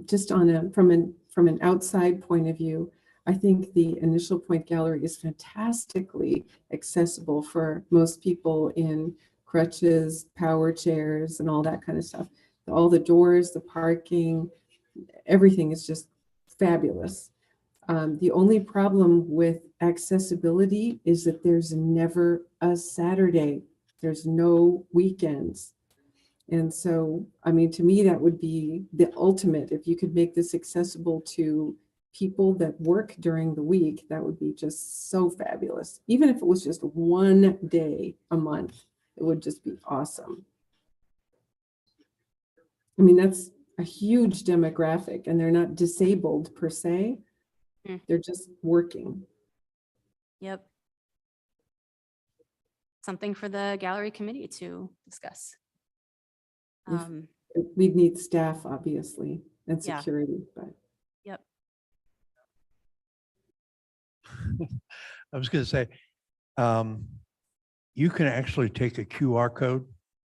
just from an outside point of view, I think the Initial Point Gallery is fantastically accessible for most people in crutches, power chairs, and all that kind of stuff. All the doors, the parking, everything is just fabulous. The only problem with accessibility is that there's never a Saturday. There's no weekends. And so, I mean, to me, that would be the ultimate. If you could make this accessible to people that work during the week, that would be just so fabulous. Even if it was just one day a month, it would just be awesome. I mean, that's a huge demographic, and they're not disabled per se. They're just working. Yep. Something for the gallery committee to discuss. We'd need staff, obviously, and Yeah. security, but Yep. I was going to say, you can actually take a QR code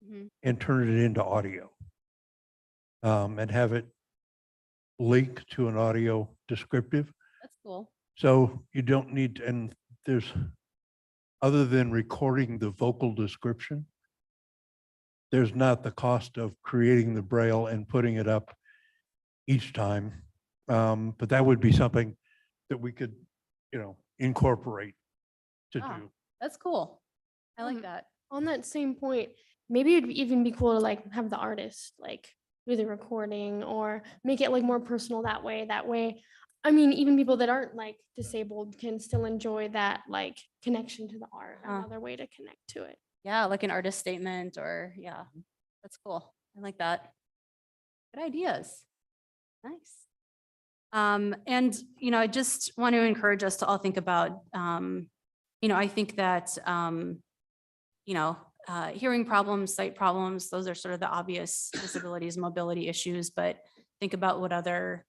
Mhm. and turn it into audio, and have it link to an audio descriptive. That's cool. So you don't need, and there's, other than recording the vocal description, there's not the cost of creating the Braille and putting it up each time. But that would be something that we could, incorporate to Ah. do. That's cool. I like that. On that same point, maybe it'd even be cool to like have the artist like do the recording or make it like more personal that way. That way, I mean, even people that aren't like disabled can still enjoy that like connection to the art, another way to connect to it. Yeah, like an artist statement or yeah, that's cool. I like that. Good ideas. Nice. And, I just want to encourage us to all think about, I think that, hearing problems, sight problems, those are sort of the obvious disabilities, mobility issues, but think about what other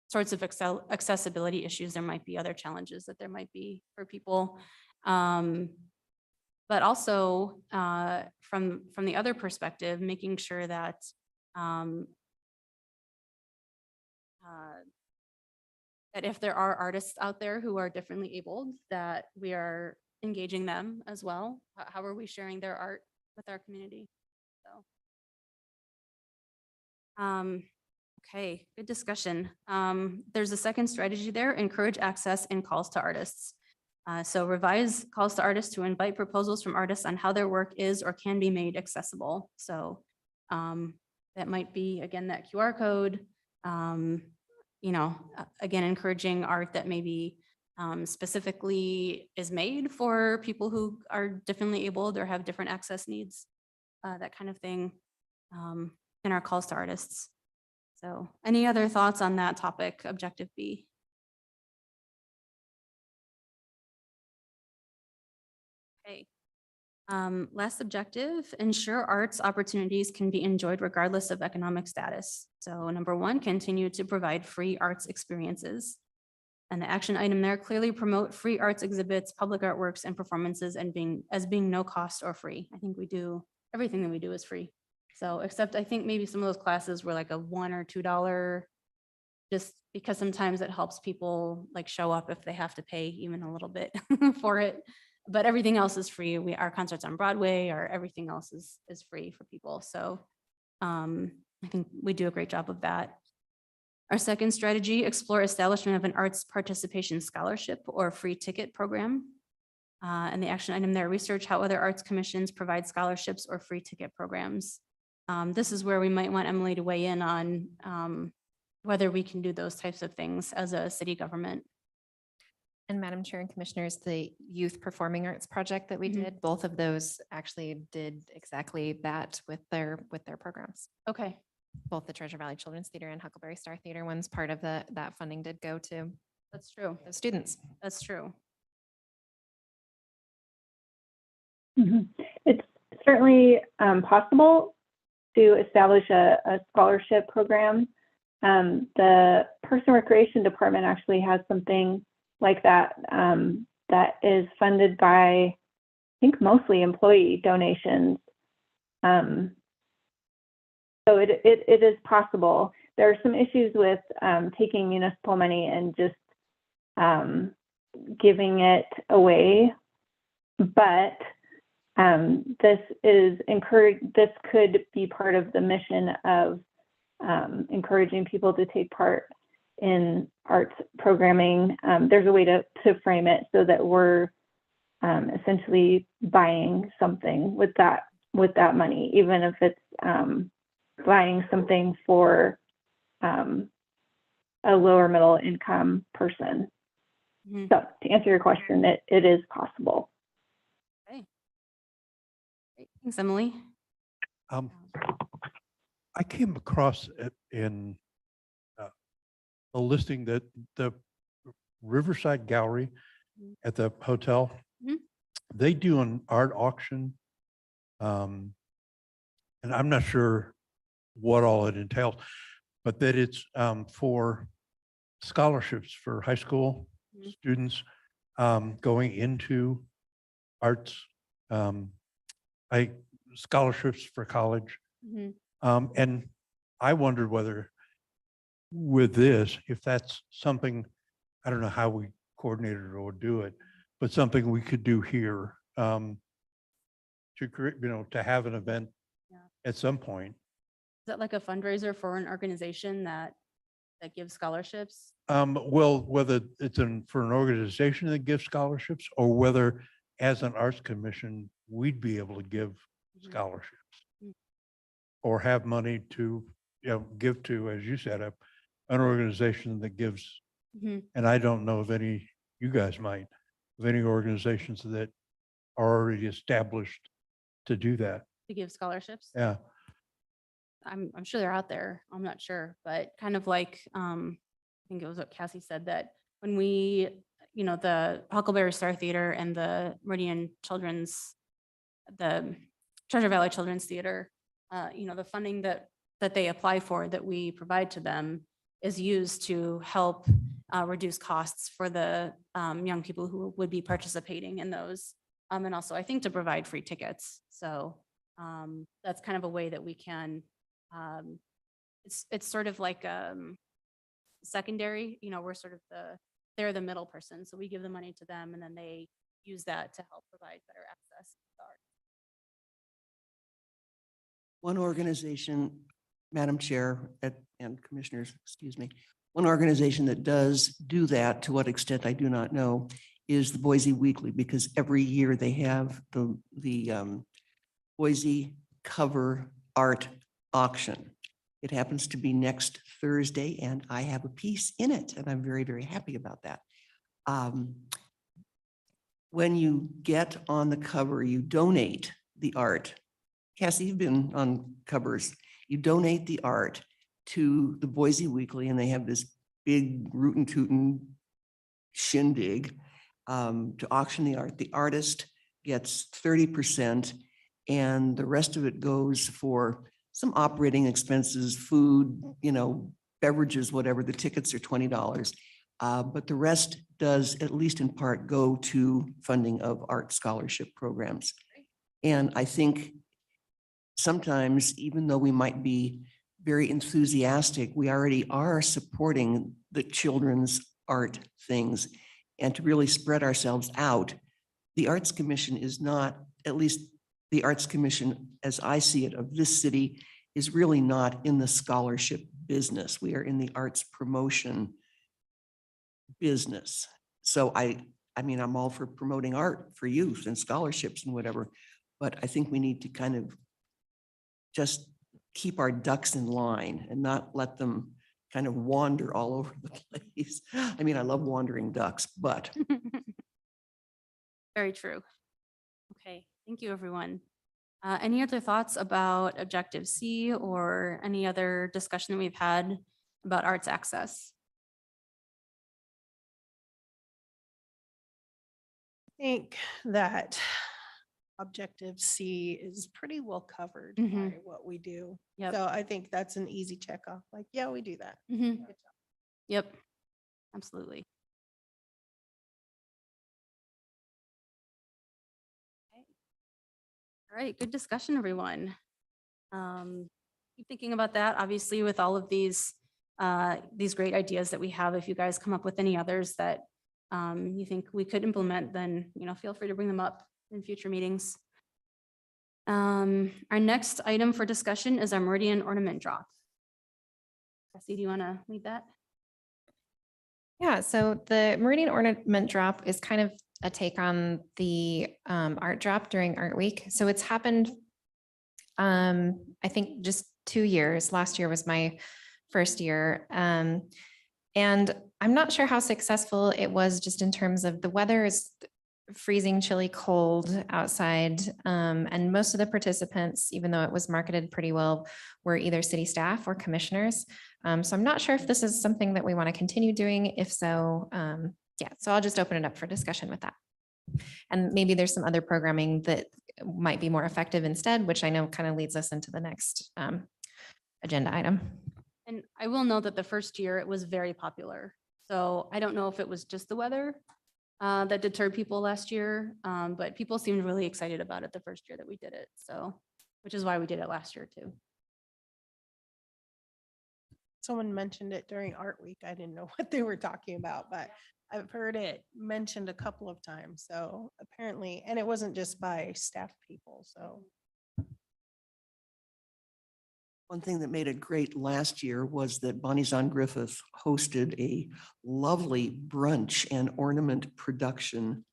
sorts of accessibility issues there might be, other challenges that there might be for people. But also from the other perspective, making sure that that if there are artists out there who are differently abled, that we are engaging them as well. How are we sharing their art with our community? So, okay, good discussion. There's a second strategy there, encourage access in calls to artists. So revise calls to artists to invite proposals from artists on how their work is or can be made accessible. So that might be, again, that QR code, again, encouraging art that maybe specifically is made for people who are differently abled or have different access needs, that kind of thing, in our calls to artists. So any other thoughts on that topic, objective B? Okay. Last objective, ensure arts opportunities can be enjoyed regardless of economic status. So number one, continue to provide free arts experiences. And the action item there, clearly promote free arts exhibits, public artworks and performances and being no cost or free. I think we do, everything that we do is free. So except I think maybe some of those classes were like a $1 or $2, just because sometimes it helps people like show up if they have to pay even a little bit for it. But everything else is free. Our concerts on Broadway or everything else is free for people. So I think we do a great job of that. Our second strategy, explore establishment of an arts participation scholarship or free ticket program. And the action item there, research how other arts commissions provide scholarships or free ticket programs. This is where we might want Emily to weigh in on whether we can do those types of things as a city government. And Madam Chair and Commissioners, the Youth Performing Arts Project that we Mhm. did, both of those actually did exactly that with their programs. Okay. Both the Treasure Valley Children's Theater and Huckleberry Star Theater ones, part of that funding did go to That's true. those students. That's true. It's certainly possible to establish a scholarship program. The Parks and Recreation Department actually has something like that that is funded by, I think, mostly employee donations. So it is possible. There are some issues with taking municipal money and just giving it away, but this could be part of the mission of encouraging people to take part in arts programming. There's a way to frame it so that we're essentially buying something with that money, even if it's buying something for a lower middle income person. Mhm. So to answer your question, it is possible. Okay. Great. Thanks, Emily. I came across it in a listing that the Riverside Gallery at the hotel, Mhm. they do an art auction. And I'm not sure what all it entails, but that it's for scholarships for high school Mhm. students going into arts, scholarships for college. Mhm. And I wondered whether with this, if that's something, I don't know how we coordinate it or do it, but something we could do here to create, to have an event Yeah. at some point. Is that like a fundraiser for an organization that gives scholarships? Well, whether it's for an organization that gives scholarships or whether as an arts commission, we'd be able to give Mhm. scholarships Mm. or have money to, give to, as you said, an organization that gives. Mhm. And I don't know of any, you guys might, of any organizations that are already established to do that. To give scholarships? Yeah. I'm sure they're out there. I'm not sure, but kind of like, I think it was what Cassie said, that when we, the Huckleberry Star Theater and the Meridian the Treasure Valley Children's Theater, the funding that they apply for, that we provide to them, is used to help reduce costs for the young people who would be participating in those. And also, I think, to provide free tickets. So that's kind of a way that we can, it's sort of like secondary, we're sort of they're the middle person. So we give the money to them and then they use that to help provide better access to art. One organization, Madam Chair and Commissioners, excuse me, one organization that does do that, to what extent I do not know, is the Boise Weekly, because every year they have the Boise cover art auction. It happens to be next Thursday, and I have a piece in it, and I'm very, very happy about that. When you get on the cover, you donate the art. Cassie, you've been on covers. You donate the art to the Boise Weekly, and they have this big rootin' tootin' shindig to auction the art. The artist gets 30%, and the rest of it goes for some operating expenses, food, beverages, whatever. The tickets are $20. But the rest does, at least in part, go to funding of art scholarship programs. And I think sometimes, even though we might be very enthusiastic, we already are supporting the children's art things. And to really spread ourselves out, the Arts Commission is not, at least the Arts Commission, as I see it, of this city, is really not in the scholarship business. We are in the arts promotion business. So I mean, I'm all for promoting art for youth and scholarships and whatever, but I think we need to kind of just keep our ducks in line and not let them kind of wander all over the place. I mean, I love wandering ducks, but Very true. Okay, thank you, everyone. Any other thoughts about Objective C or any other discussion that we've had about arts access? I think that Objective C is pretty well covered by Mhm. what we do. Yep. So I think that's an easy check off. Like, yeah, we do that. Mhm. Good job. Yep, absolutely. Okay. All right, good discussion, everyone. Keep thinking about that, obviously, with all of these great ideas that we have. If you guys come up with any others that you think we could implement, then, feel free to bring them up in future meetings. Our next item for discussion is our Meridian ornament drop. Cassie, do you want to lead that? Yeah, so the Meridian ornament drop is kind of a take on the art drop during Art Week. So it's happened, I think, just 2 years. Last year was my first year. And I'm not sure how successful it was just in terms of the weather is freezing, chilly, cold outside. And most of the participants, even though it was marketed pretty well, were either city staff or commissioners. So I'm not sure if this is something that we want to continue doing. If so, yeah, so I'll just open it up for discussion with that. And maybe there's some other programming that might be more effective instead, which I know kind of leads us into the next agenda item. And I will know that the first year it was very popular. So I don't know if it was just the weather that deterred people last year, but people seemed really excited about it the first year that we did it. So, which is why we did it last year too. Someone mentioned it during Art Week. I didn't know what they were talking about, but I've heard it mentioned a couple of times. So apparently, and it wasn't just by staff people. So one thing that made it great last year was that Bonnie Zahn Griffith hosted a lovely brunch and ornament production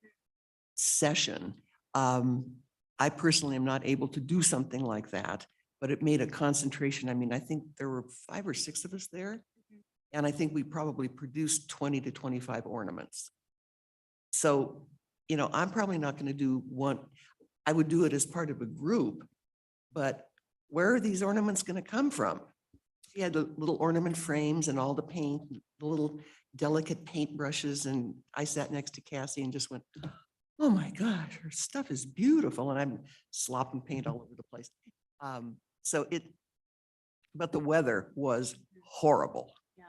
session. I personally am not able to do something like that, but it made a concentration. I mean, I think there were 5 or 6 of us there, and I think we probably produced 20 to 25 ornaments. So, I'm probably not going to do one. I would do it as part of a group, but where are these ornaments going to come from? She had the little ornament frames and all the paint, the little delicate paint brushes, and I sat next to Cassie and just went, oh my gosh, her stuff is beautiful. And I'm slopping paint all over the place. But the weather was horrible. Yeah.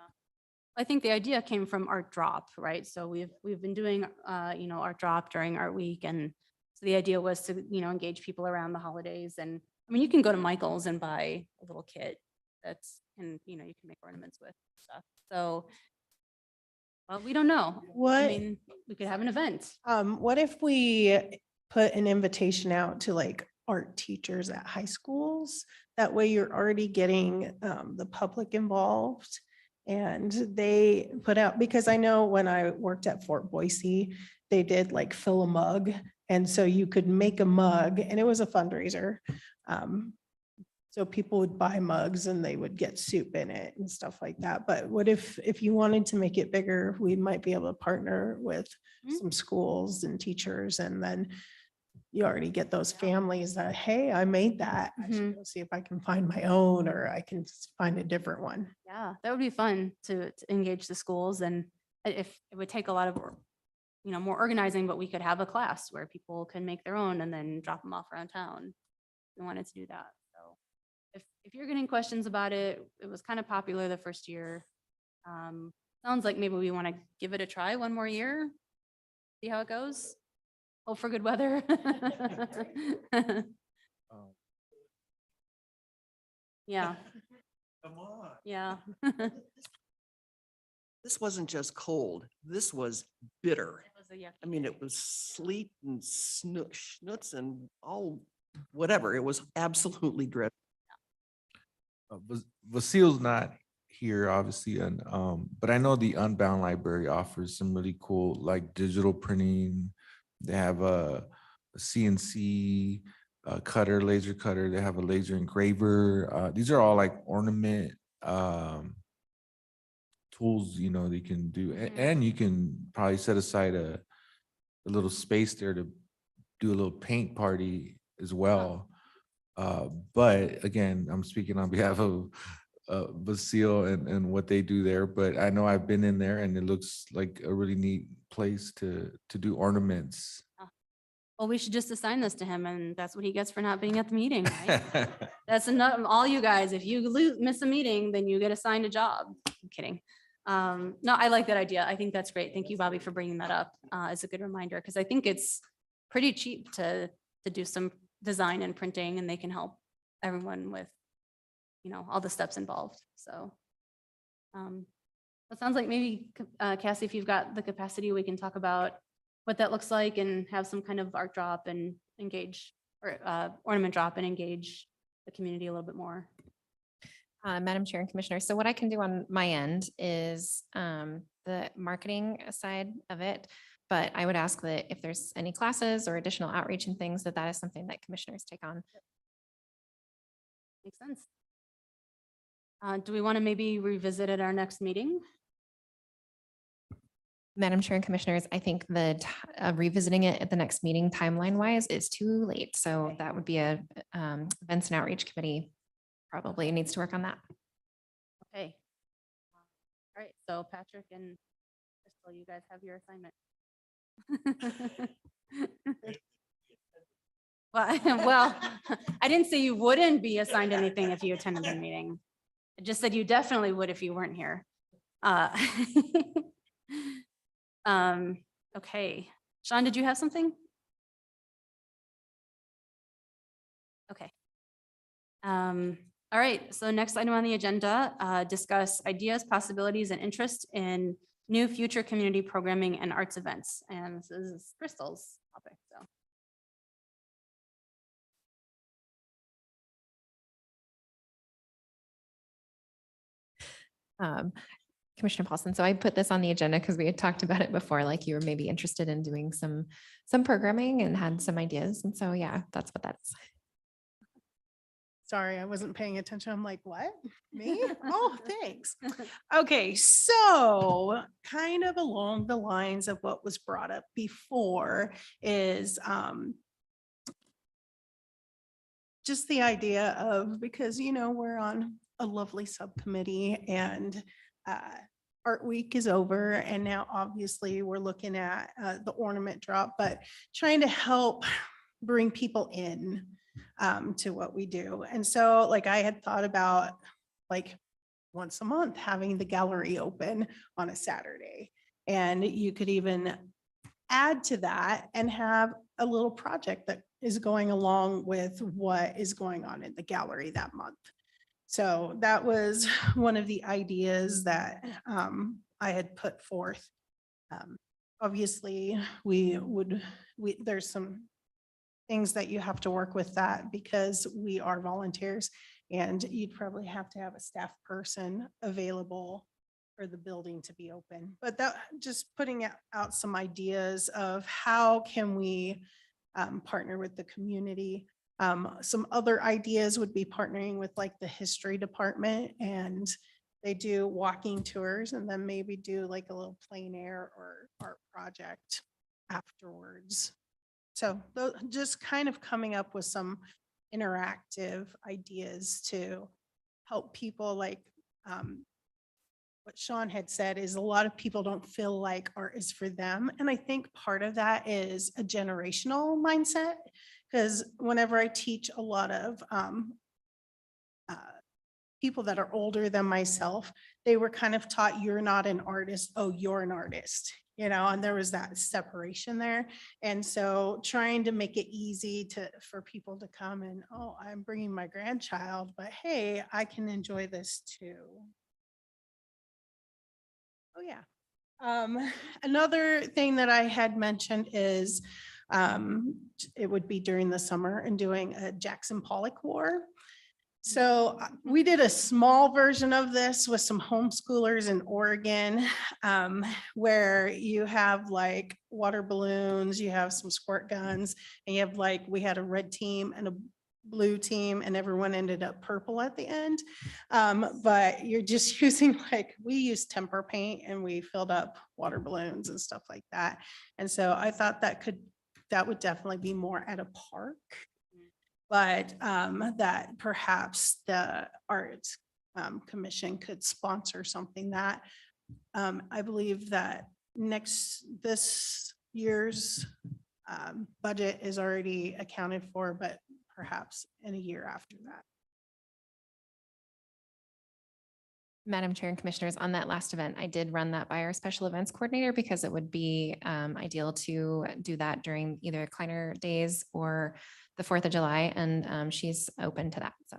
I think the idea came from Art Drop, right? So we've been doing, Art Drop during Art Week. And so the idea was to, engage people around the holidays. And I mean, you can go to Michael's and buy a little kit and you can make ornaments with stuff. So, well, we don't know. What- I mean, we could have an event. what if we put an invitation out to like art teachers at high schools? That way you're already getting the public involved. And they put out, because I know when I worked at Fort Boise, they did like fill a mug. And so you could make a mug and it was a fundraiser. So people would buy mugs and they would get soup in it and stuff like that. But what if you wanted to make it bigger, we might be able to partner with Mhm. some schools and teachers, and then you already get those families that, hey, I made that. I should go see if I can find my own, or I can find a different one. Yeah, that would be fun to engage the schools, and if it would take a lot of, more organizing, but we could have a class where people can make their own and then drop them off around town. We wanted to do that. So if you're getting questions about it, it was kind of popular the first year. Sounds like maybe we want to give it a try one more year, see how it goes. Hope for good weather. Yeah, Come on. yeah. This wasn't just cold. This was bitter. It was a yucky I mean, day. it was sleet and schnutz and all, whatever. It was absolutely dreadful. Vasile's not here, obviously, and but I know the Unbound Library offers some really cool, like, digital printing. They have a CNC cutter, laser cutter. They have a laser engraver. These are all like ornament tools, that you can do, and you can probably set aside a little space there to do a little paint party as well. But again, I'm speaking on behalf of Basile and what they do there. But I know I've been in there and it looks like a really neat place to do ornaments. Well, we should just assign this to him, and that's what he gets for not being at the meeting, right? That's enough, all you guys, if you miss a meeting, then you get assigned a job. I'm kidding. No, I like that idea. I think that's great. Thank you, Bobby, for bringing that up. It's a good reminder, because I think it's pretty cheap to do some design and printing, and they can help everyone with, all the steps involved. So it sounds like maybe, Cassie, if you've got the capacity, we can talk about what that looks like and have some kind of art drop and engage, or ornament drop and engage the community a little bit more. Madam Chair and Commissioner, so what I can do on my end is the marketing side of it. But I would ask that if there's any classes or additional outreach and things, that is something that commissioners take on. Makes sense. Do we want to maybe revisit at our next meeting? Madam Chair and Commissioners, I think that revisiting it at the next meeting timeline wise is too late. So that would be a events and outreach committee probably needs to work on that. Okay. All right, so Patrick and Crystal, you guys have your assignment. Well, I didn't say you wouldn't be assigned anything if you attended the meeting. I just said you definitely would if you weren't here. Okay. Sean, did you have something? Okay. All right, so next item on the agenda, discuss ideas, possibilities, and interest in new future community programming and arts events. And this is Crystal's topic, so. Commissioner Paulson, so I put this on the agenda because we had talked about it before, like you were maybe interested in doing some programming and had some ideas. And so, yeah, that's what that's. Sorry, I wasn't paying attention. I'm like, what? Me? Oh, thanks. Okay, so kind of along the lines of what was brought up before is just the idea of, because, we're on a lovely subcommittee, and Art Week is over, and now obviously we're looking at the ornament drop, but trying to help bring people in to what we do. And so, like, I had thought about, like, once a month having the gallery open on a Saturday, and you could even add to that and have a little project that is going along with what is going on in the gallery that month. So that was one of the ideas that I had put forth. Obviously, there's some things that you have to work with that, because we are volunteers, and you'd probably have to have a staff person available for the building to be open. But that, just putting out some ideas of how can we partner with the community. Some other ideas would be partnering with like the history department, and they do walking tours, and then maybe do like a little plein air or art project afterwards. So just kind of coming up with some interactive ideas to help people, like what Sean had said is a lot of people don't feel like art is for them. And I think part of that is a generational mindset, because whenever I teach a lot of people that are older than myself, they were kind of taught, you're not an artist, oh, you're an artist, you know, and there was that separation there. And so trying to make it easy for people to come and, oh, I'm bringing my grandchild, but hey, I can enjoy this too. Oh, yeah. Another thing that I had mentioned is it would be during the summer and doing a Jackson Pollock War. So we did a small version of this with some homeschoolers in Oregon, where you have like water balloons, you have some squirt guns, and you have like, we had a red team and a blue team, and everyone ended up purple at the end. But you're just using, like, we used tempera paint and we filled up water balloons and stuff like that. And so I thought that would definitely be more at a park. But that perhaps the Arts Commission could sponsor something that I believe that this year's budget is already accounted for, but perhaps in a year after that. Madam Chair and Commissioners, on that last event, I did run that by our special events coordinator because it would be ideal to do that during either Kleiner Days or the 4th of July, and she's open to that, so.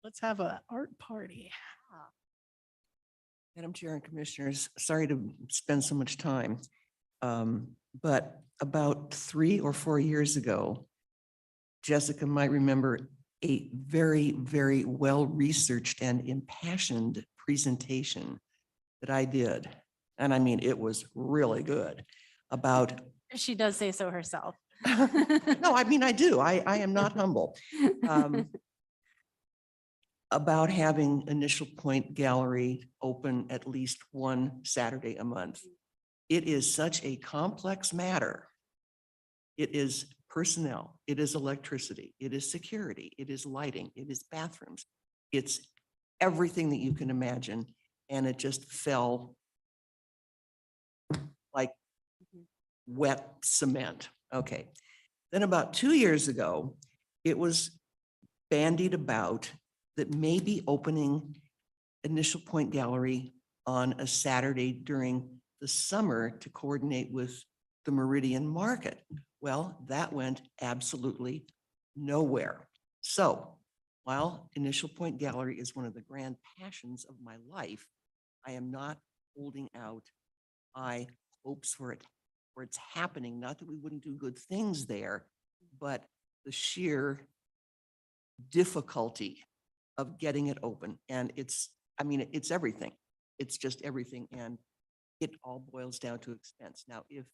Let's have an art party. Madam Chair and Commissioners, sorry to spend so much time. But about 3 or 4 years ago, Jessica might remember a very, very well-researched and impassioned presentation that I did. And I mean, it was really good about. She does say so herself. No, I mean, I do. I am not humble. About having Initial Point Gallery open at least one Saturday a month. It is such a complex matter. It is personnel, it is electricity, it is security, it is lighting, it is bathrooms. It's everything that you can imagine. And it just fell like wet cement. Okay. Then about 2 years ago, it was bandied about that maybe opening Initial Point Gallery on a Saturday during the summer to coordinate with the Meridian market. Well, that went absolutely nowhere. So while Initial Point Gallery is one of the grand passions of my life, I am not holding out my hopes for it, for it's happening. Not that we wouldn't do good things there, but the sheer difficulty of getting it open. And it's, I mean, it's everything. It's just everything. And it all boils down to expense. Now, if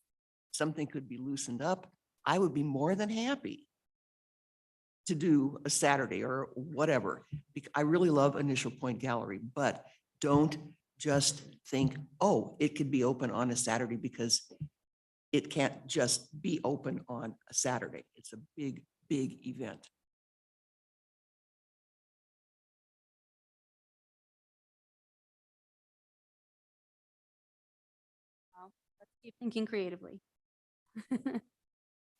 something could be loosened up, I would be more than happy to do a Saturday or whatever. I really love Initial Point Gallery, but don't just think, oh, it could be open on a Saturday, because it can't just be open on a Saturday. It's a big, big event. Well, let's keep thinking creatively.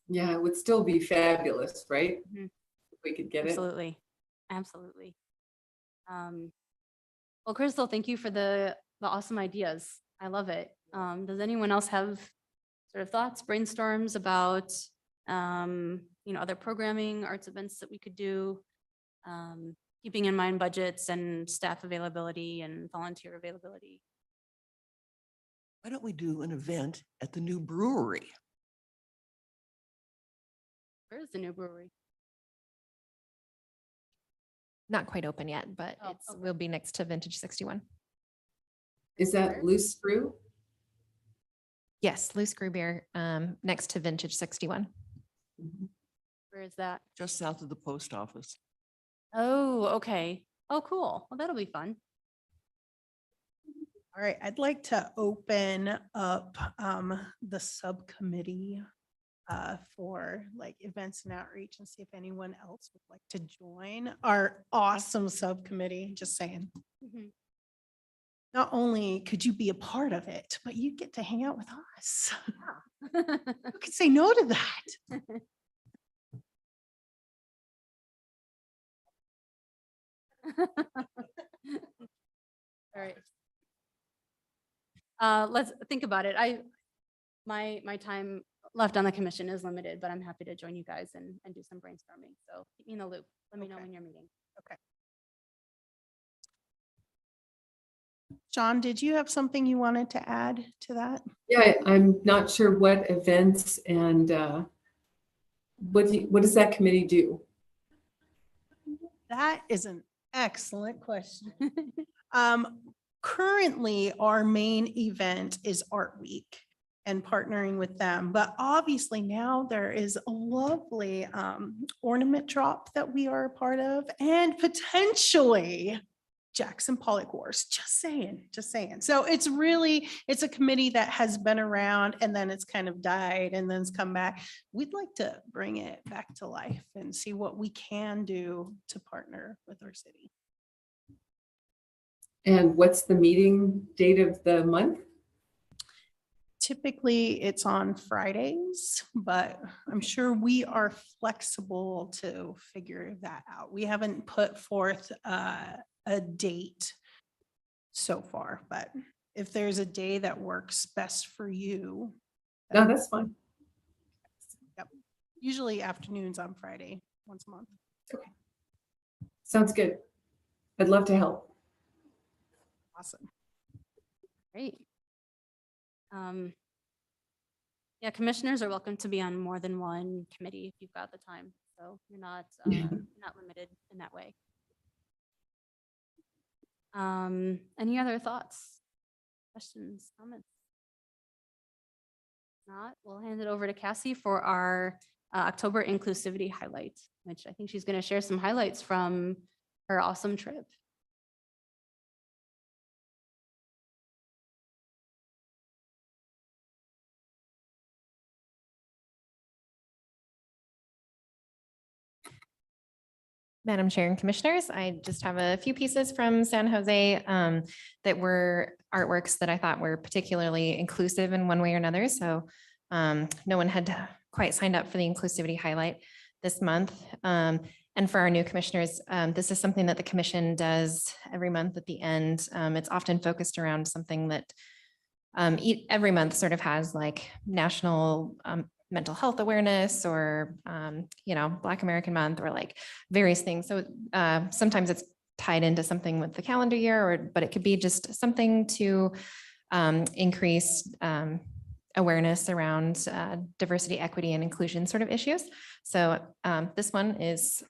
Yeah, it would still be fabulous, right? Mhm. If we could get it. Absolutely. Absolutely. Well, Crystal, thank you for the awesome ideas. I love it. Does anyone else have sort of thoughts, brainstorms about, other programming, arts events that we could do? Keeping in mind budgets and staff availability and volunteer availability. Why don't we do an event at the new brewery? Where is the new brewery? Not quite open yet, but Oh, it's okay. will be next to Vintage 61. Is that loose screw? Yes, Loose Screw Beer, next to Vintage 61. Where is that? Just south of the post office. Oh, okay. Oh, cool. Well, that'll be fun. All right, I'd like to open up the subcommittee for like events and outreach and see if anyone else would like to join our awesome subcommittee. Just saying. Mhm. Not only could you be a part of it, but you get to hang out with us. Who could say no to that? All right. Let's think about it. My time left on the commission is limited, but I'm happy to join you guys and do some brainstorming. So keep me in the loop. Let me know Okay. when you're meeting. John, did you have something you wanted to add to that? Yeah, I'm not sure what events and what does that committee do? That is an excellent question. Currently, our main event is Art Week and partnering with them. But obviously now there is a lovely ornament drop that we are a part of, and potentially Jackson Pollock Wars. Just saying, just saying. So it's a committee that has been around and then it's kind of died and then it's come back. We'd like to bring it back to life and see what we can do to partner with our city. And what's the meeting date of the month? Typically, it's on Fridays, but I'm sure we are flexible to figure that out. We haven't put forth a date so far, but if there's a day that works best for you. No, that's fine. Yep. Usually afternoons on Friday, once a month. Sounds good. I'd love to help. Awesome. Great. Yeah, commissioners are welcome to be on more than one committee if you've got the time. So you're not limited in that way. Any other thoughts, questions, comments? Not, we'll hand it over to Cassie for our October inclusivity highlights, which I think she's going to share some highlights from her awesome trip. Madam Chair and Commissioners, I just have a few pieces from San Jose that were artworks that I thought were particularly inclusive in one way or another. So no one had quite signed up for the inclusivity highlight this month. And for our new commissioners, this is something that the commission does every month at the end. It's often focused around something that every month sort of has like national mental health awareness or, Black American Month or like various things. So sometimes it's tied into something with the calendar year, but it could be just something to increase awareness around diversity, equity, and inclusion sort of issues. So this one is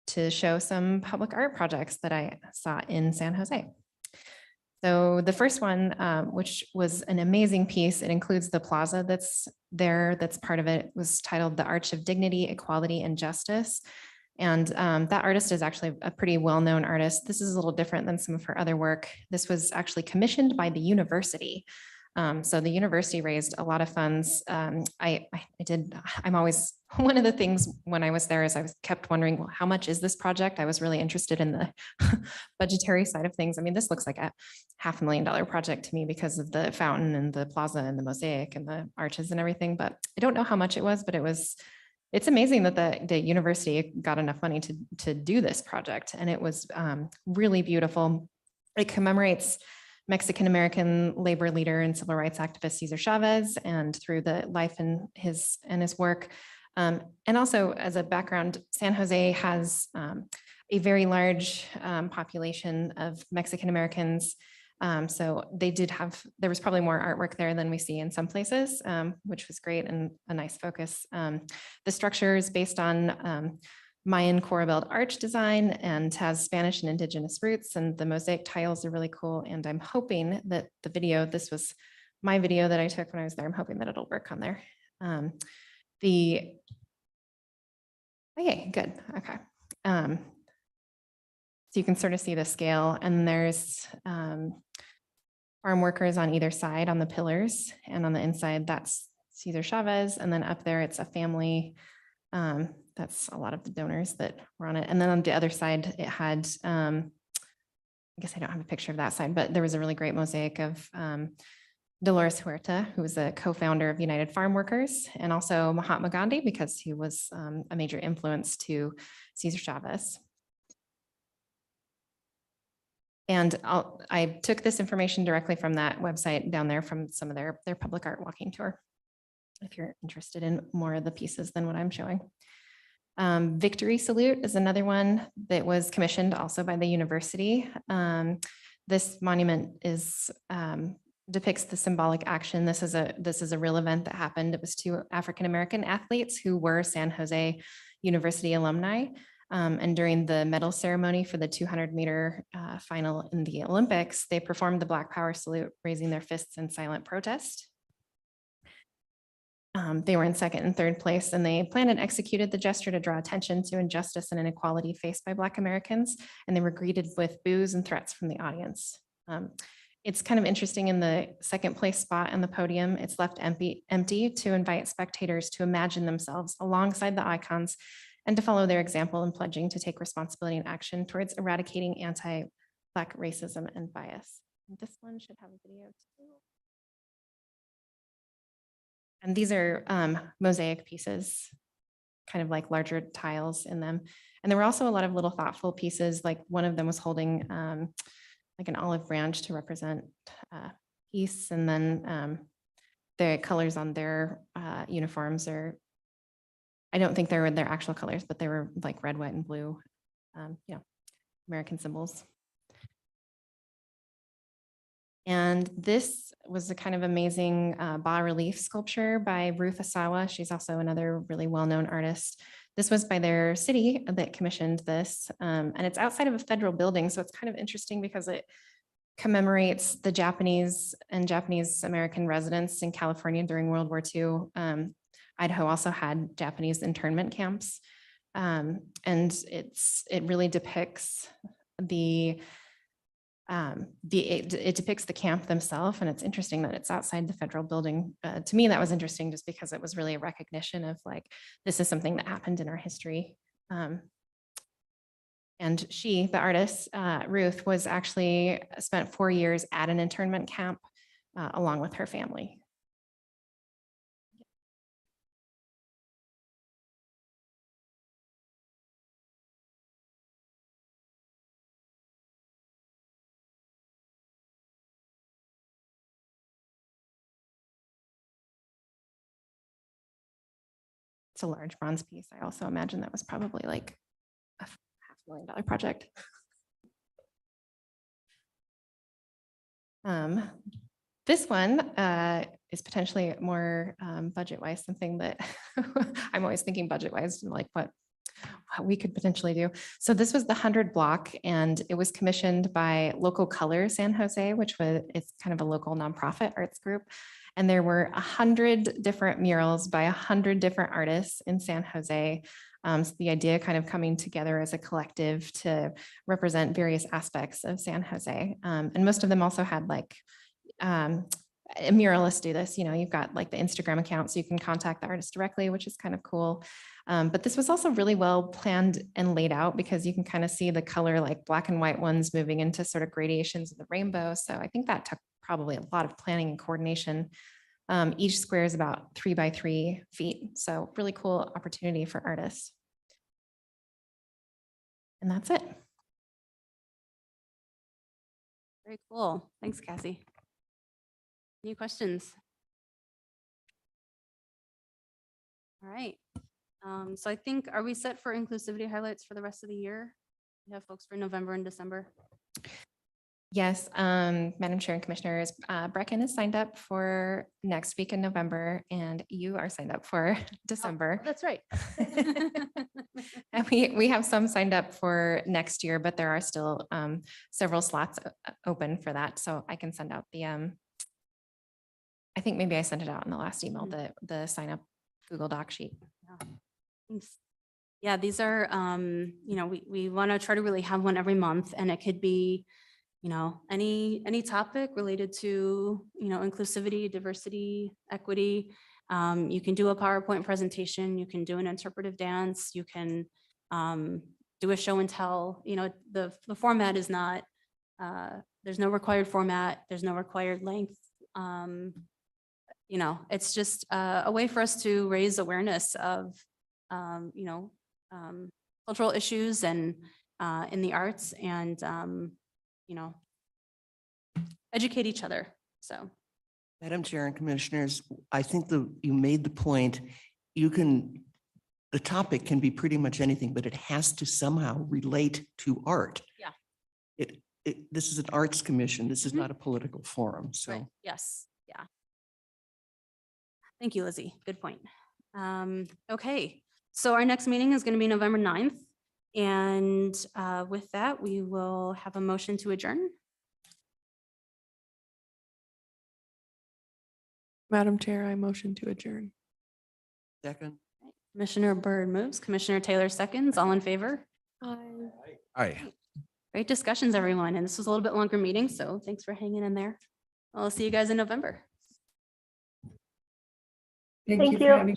to show some public art projects that I saw in San Jose. So the first one, which was an amazing piece, it includes the plaza that's there, that's part of it, was titled The Arch of Dignity, Equality, and Justice. And that artist is actually a pretty well-known artist. This is a little different than some of her other work. This was actually commissioned by the university. So the university raised a lot of funds. I'm always, one of the things when I was there is I was kept wondering, well, how much is this project? I was really interested in the budgetary side of things. I mean, this looks like a $500,000 project to me because of the fountain and the plaza and the mosaic and the arches and everything, but I don't know how much it was, but it's amazing that the university got enough money to do this project. And it was really beautiful. It commemorates Mexican-American labor leader and civil rights activist Cesar Chavez, and through the life and his work. And also as a background, San Jose has a very large population of Mexican-Americans. So there was probably more artwork there than we see in some places, which was great and a nice focus. The structure is based on Mayan Corabelled arch design and has Spanish and indigenous roots, and the mosaic tiles are really cool. And I'm hoping that this was my video that I took when I was there. I'm hoping that it'll work on there. The Okay, good. Okay. So you can sort of see the scale, and there's farm workers on either side on the pillars, and on the inside, that's Cesar Chavez. And then up there, it's a family. That's a lot of the donors that were on it. And then on the other side, it had, I guess I don't have a picture of that side, but there was a really great mosaic of Dolores Huerta, who was a co-founder of United Farm Workers, and also Mahatma Gandhi, because he was a major influence to Cesar Chavez. And I took this information directly from that website down there from some of their public art walking tour, if you're interested in more of the pieces than what I'm showing. Victory Salute is another one that was commissioned also by the university. This monument is depicts the symbolic action. This is a real event that happened. It was two African-American athletes who were San Jose University alumni. And during the medal ceremony for the 200-meter final in the Olympics, they performed the Black Power salute, raising their fists in silent protest. They were in second and third place, and they planned and executed the gesture to draw attention to injustice and inequality faced by Black Americans, and they were greeted with boos and threats from the audience. It's kind of interesting, in the second place spot on the podium, it's left empty to invite spectators to imagine themselves alongside the icons and to follow their example in pledging to take responsibility and action towards eradicating anti-Black racism and bias. And this one should have a video too. And these are mosaic pieces, kind of like larger tiles in them. And there were also a lot of little thoughtful pieces, like one of them was holding like an olive branch to represent peace. And then the colors on their uniforms are, I don't think they were their actual colors, but they were like red, white, and blue, American symbols. And this was a kind of amazing bas-relief sculpture by Ruth Asawa. She's also another really well-known artist. This was by their city that commissioned this, and it's outside of a federal building. So it's kind of interesting because it commemorates the Japanese and Japanese American residents in California during World War II. Idaho also had Japanese internment camps. And it really depicts it depicts the camp themselves, and it's interesting that it's outside the federal building. To me, that was interesting just because it was really a recognition of like, this is something that happened in our history. And she, the artist, Ruth, was actually spent 4 years at an internment camp along with her family. It's a large bronze piece. I also imagine that was probably like a $500,000 project. This one is potentially more budget-wise, something that I'm always thinking budget-wise, and like what we could potentially do. So this was the 100 block, and it was commissioned by Local Color San Jose, which was, it's kind of a local nonprofit arts group. And there were 100 different murals by 100 different artists in San Jose. So the idea kind of coming together as a collective to represent various aspects of San Jose. And most of them also had like, muralists do this, you've got like the Instagram account, so you can contact the artist directly, which is kind of cool. But this was also really well planned and laid out, because you can kind of see the color, like black and white ones moving into sort of gradations of the rainbow. So I think that took probably a lot of planning and coordination. Each square is about 3 by 3 feet. So really cool opportunity for artists. And that's it. Very cool. Thanks, Cassie. Any questions? All right. So I think, are we set for inclusivity highlights for the rest of the year? We have folks for November and December. Yes, Madam Chair and Commissioners, Brecken is signed up for next week in November, and you are signed up for December. Oh, that's right. And we have some signed up for next year, but there are still several slots open for that. So I can send out the, I think maybe I sent it out in the last email, the sign up Google Doc sheet. Yeah. Thanks. Yeah, these are, we want to try to really have one every month, and it could be, any topic related to, inclusivity, diversity, equity. You can do a PowerPoint presentation, you can do an interpretive dance, you can do a show and tell. The format is not, there's no required format, there's no required length. It's just a way for us to raise awareness of, cultural issues and in the arts, and educate each other. So, Madam Chair and Commissioners, I think you made the point, the topic can be pretty much anything, but it has to somehow relate to art. Yeah. This is an arts commission. This is Mhm. not a political forum, so. right, yes, yeah. Thank you, Lizzie. Good point. Okay, so our next meeting is going to be November 9th. And with that, we will have a motion to adjourn. Madam Chair, I motion to adjourn. Second. Commissioner Byrd moves, Commissioner Taylor seconds. All in favor? Aye. Great discussions, everyone. And this was a little bit longer meeting, so thanks for hanging in there. I'll see you guys in November. Thank Thank you for you. having